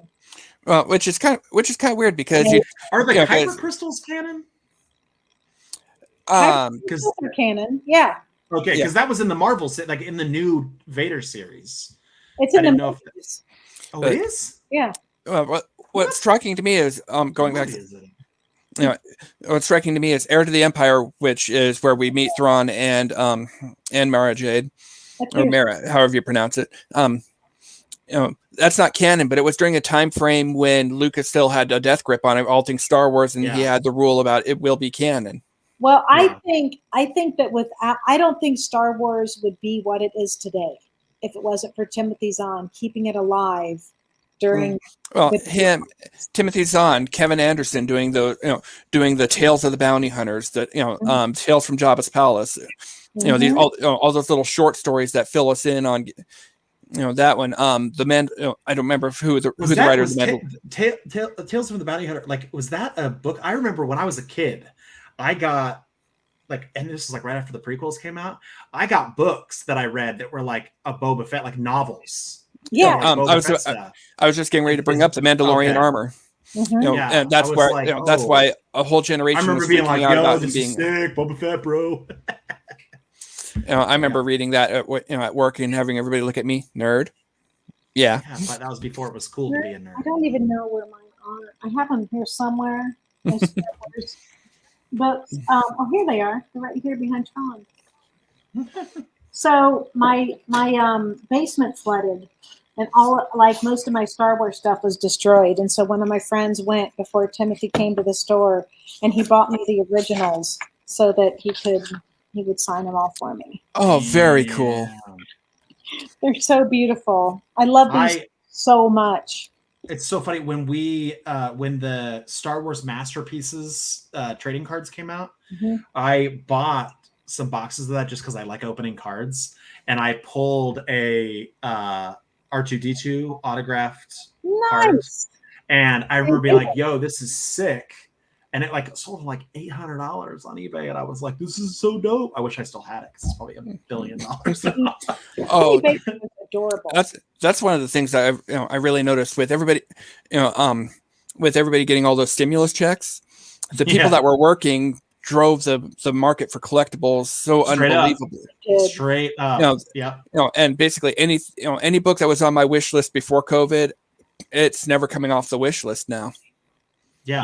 Well, which is kind of weird because are the hyper crystals canon? Because they're canon, yeah. Okay, because that was in the Marvel like in the new Vader series. It's in the movies. Oh, it is? Yeah. What's striking to me is going back. What's striking to me is Heir to the Empire, which is where we meet Thrawn and Mara Jade, or Mara, however you pronounce it. That's not canon, but it was during a time frame when Lucas still had a death grip on it, all things Star Wars, and he had the rule about it will be canon. Well, I think that I don't think Star Wars would be what it is today if it wasn't for Timothy Zahn keeping it alive during. Well, Timothy Zahn, Kevin Anderson doing the Tales of the Bounty Hunters, Tales from Jabba's Palace. These all those little short stories that fill us in on. That one. I don't remember who the writer of the Tales from the Bounty Hunter. Like, was that a book? I remember when I was a kid. I got and this is like right after the prequels came out. I got books that I read that were like a Boba Fett, like novels. Yeah, I was just getting ready to bring up the Mandalorian armor. And that's where that's why a whole generation. I remember being like, "Yo, this is sick, Boba Fett, bro." I remember reading that at work and having everybody look at me, nerd. Yeah, but that was before it was cool to be a nerd. I don't even know where mine are. I have them here somewhere. But here they are. They're right here behind Tron. So my basement flooded, and most of my Star Wars stuff was destroyed. And so one of my friends went before Timothy came to the store, and he bought me the originals so that he would sign them all for me. Oh, very cool. They're so beautiful. I love these so much. It's so funny when when the Star Wars Masterpieces trading cards came out, I bought some boxes of that just because I like opening cards, and I pulled a R2D2 autographed card, and I remember being like, "Yo, this is sick," and it sold for like $800 on eBay, and I was like, "This is so dope." I wish I still had it because it's probably $1 billion. Oh, adorable. That's one of the things that I really noticed with everybody, with everybody getting all those stimulus checks. The people that were working drove the market for collectibles so unbelievably. Straight up. And basically any book that was on my wish list before COVID, it's never coming off the wish list now. Yeah.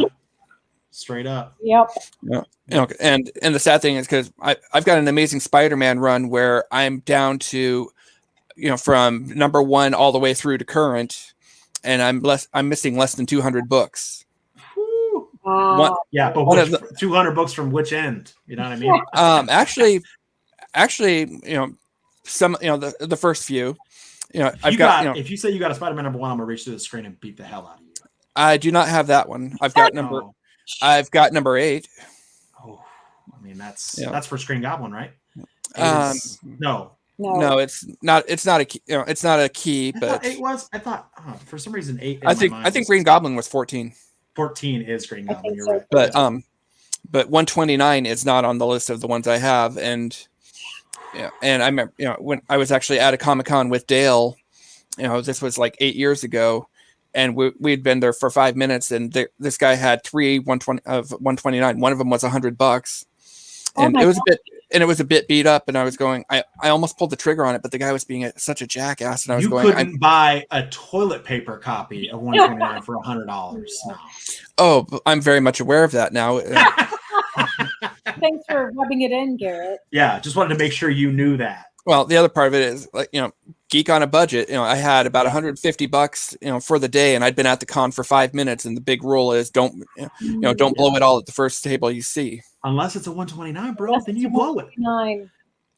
Straight up. Yep. And the sad thing is because I've got an Amazing Spider-Man run where I'm down to from number 1 all the way through to current, and I'm missing less than 200 books. Wow. But 200 books from which end? You know what I mean? Actually, some the first few. If you say you got a Spider-Man number 1, I'm gonna reach through the screen and beat the hell out of you. I do not have that one. I've got number 8. Oh, I mean that's for Screen Goblin, right? No, it's not. It's not a key. It's not a key. But 8 was. I thought for some reason 8. I think Green Goblin was 14. 14 is Green Goblin. You're right. But 129 is not on the list of the ones I have, and I remember when I was actually at a Comic-Con with Dale, this was like 8 years ago, and we'd been there for 5 minutes, and this guy had 120 of 129. One of them was $100, and it was a bit beat up. And I was going, I almost pulled the trigger on it, but the guy was being such a jackass, and I was going, couldn't buy a toilet paper copy of 129 for $100. No. Oh, I'm very much aware of that now. Thanks for rubbing it in, Garrett. Yeah, just wanted to make sure you knew that. Well, the other part of it is, like, geek on a budget. I had about $150, for the day, and I'd been at the con for 5 minutes. And the big rule is don't blow it all at the first table you see. Unless it's a 129, bro, then you blow it.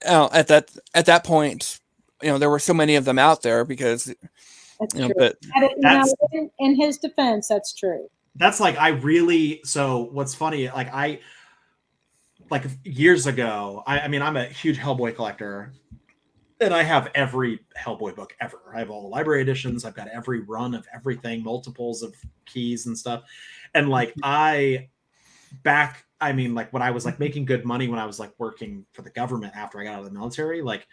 At that point, there were so many of them out there because, that's true. But in his defense, that's true. That's like so what's funny, like years ago, I mean, I'm a huge Hellboy collector, and I have every Hellboy book ever. I have all the library editions. I've got every run of everything, multiples of keys and stuff. And when I was like making good money, when I was like working for the government after I got out of the military, like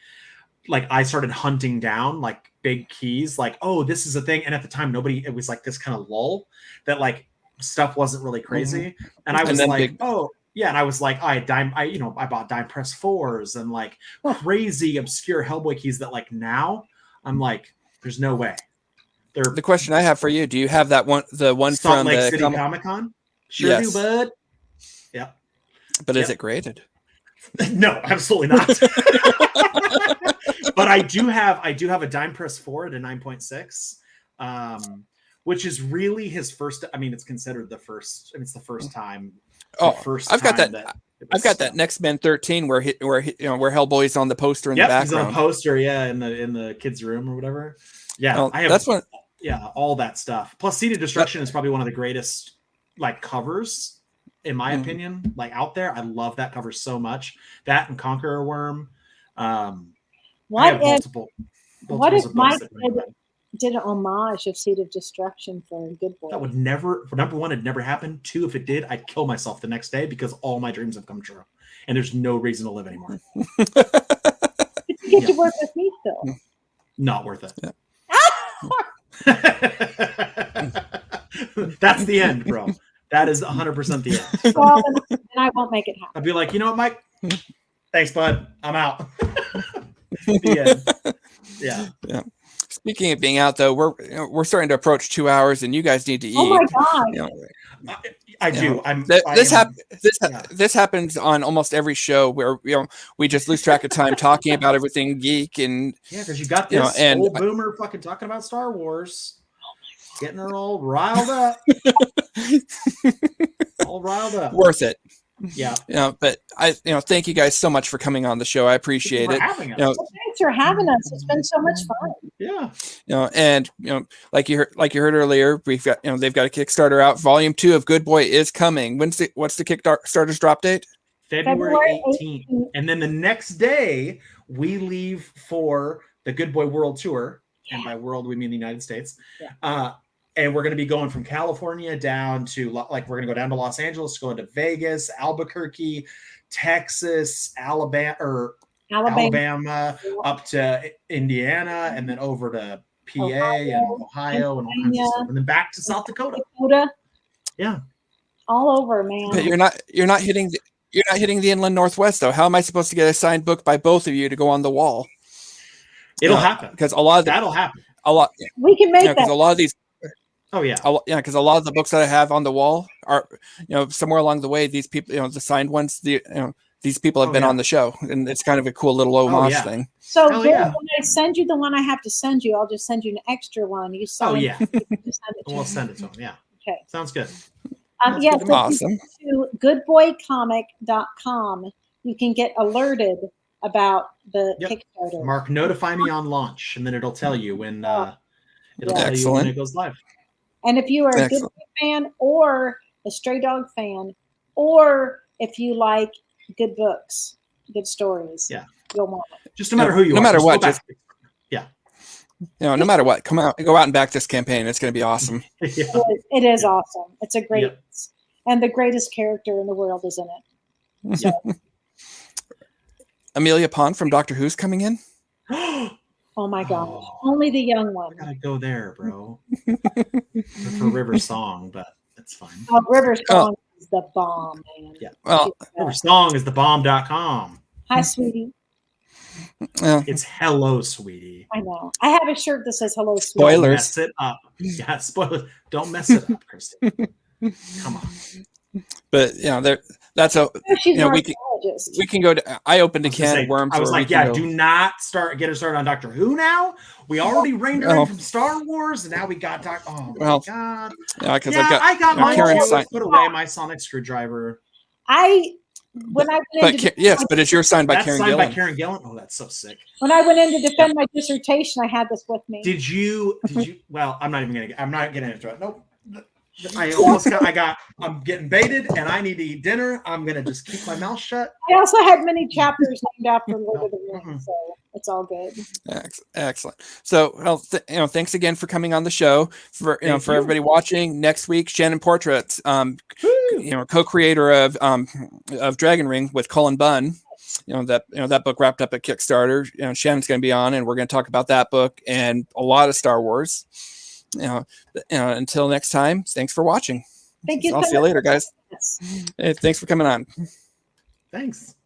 I started hunting down like big keys, like, oh, this is a thing. And at the time, it was like this kind of lull that like stuff wasn't really crazy. Mm-hmm. And I was like, oh yeah. And I was like, I bought dime press 4s and like crazy obscure Hellboy keys that like now I'm like, there's no way. The question I have for you, do you have that one, the one Salt from Lake the City Comic-Con? Sure yes. do, bud. Yeah. But is it graded? No, absolutely not. But I do have a dime press 4 at a 9.6, which is really his first. I mean, it's considered the first. I mean, it's the first time. I've got that. I've got that Next Men 13 where Hellboy's on the poster in the background. He's on the poster, in the kids' room or whatever. Yeah, well, I have. That's one. Yeah, all that stuff. Plus, Seed of Destruction is probably one of the greatest like covers, in my opinion, like out there. I love that cover so much. That and Conqueror Worm. What if Mike did an homage of Seed of Destruction for Good Boy? That would never, for number one, it'd never happen. 2, if it did, I'd kill myself the next day because all my dreams have come true. And there's no reason to live anymore. But you get to work with me still. Not worth it. Yeah. That's the end, bro. That is 100% the end. Well, then I won't make it happen. I'd be like, you know what, Mike? Thanks, bud. I'm out. The end. Yeah. Speaking of being out, though, we're starting to approach 2 hours, and you guys need to eat. Oh my god! I do. This happens on almost every show where we just lose track of time talking about everything geek and because you got this old boomer fucking talking about Star Wars, getting her all riled up, Worth it. Yeah. But I thank you guys so much for coming on the show. I appreciate it. Thanks for having us. It's been so much fun. Yeah. And like you heard earlier, we've got they've got a Kickstarter out. Volume 2 of Good Boy is coming. What's the Kickstarter's drop date? February 18th. And then the next day we leave for the Good Boy World Tour. And by world we mean the United States. Yeah. And we're going to be going from California down to, we're going to go down to Los Angeles, going to Vegas, Albuquerque, Texas, Alabama, up to Indiana, and then over to PA and Ohio and all kinds of stuff, and then back to South Dakota. Yeah, all over, man. But you're not hitting the inland Northwest, though. How am I supposed to get a signed book by both of you to go on the wall? It'll happen because that'll happen. A lot. We can make that. Because a lot of these. Oh yeah, because a lot of the books that I have on the wall are, somewhere along the way, these people, the signed ones, these people have been on the show, and it's kind of a cool little homage thing. So when I send you the one I have to send you, I'll just send you an extra one. You sign. Oh yeah, we'll send it to them. Yeah. Okay. Sounds good. Yes. So awesome. To goodboycomic.com, you can get alerted about the Kickstarter. Mark, notify me on launch, and then it'll tell you when tell you when it goes live. And if you are a Good Boy fan or a Stray Dog fan, or if you like good books, good stories, you'll want it. Just no matter who you are. No matter what. No matter what, go out and back this campaign. It's going to be awesome. It is awesome. It's a great, and the greatest character in the world is in it. So. Amelia Pond from Doctor Who's coming in. Oh my gosh. Oh. Only the young one. I gotta go there, bro. For River Song, but it's fine. Oh, River Song is the bomb, man. Yeah. Well, River Song is thebomb.com. Hi, sweetie. It's hello, sweetie. I know. I have a shirt that says hello, sweetie. Don't Spoilers. mess it up. Yeah, spoilers. Don't mess it up, Christy. Come on. But that's a She's an we archaeologist. can go to. I opened a can of worms. I was where like, we can go. do not get her started on Doctor Who now. We already reined her in from Star Wars, and now we got Oh my god! Yeah, because I got my Karen's Let's put away my sonic screwdriver. When I went into but it's your signed by That's Karen signed Gillan. by Karen Gillan. Oh, that's so sick. When I went in to defend my dissertation, I had this with me. Did you? Well, I'm not getting into it. Nope. I'm getting baited and I need to eat dinner. I'm going to just keep my mouth shut. I also had many chapters named after Lord of the Rings, so it's all good. Excellent. So, thanks again for coming on the show. For everybody watching, next week, Shannon Portraits, co-creator of Dragon Ring with Cullen Bunn. That book wrapped up at Kickstarter. Shannon's going to be on, and we're going to talk about that book and a lot of Star Wars. Until next time, thanks for watching. Thank you. I'll see you later, guys. Yes. Hey, thanks for coming on. Thanks.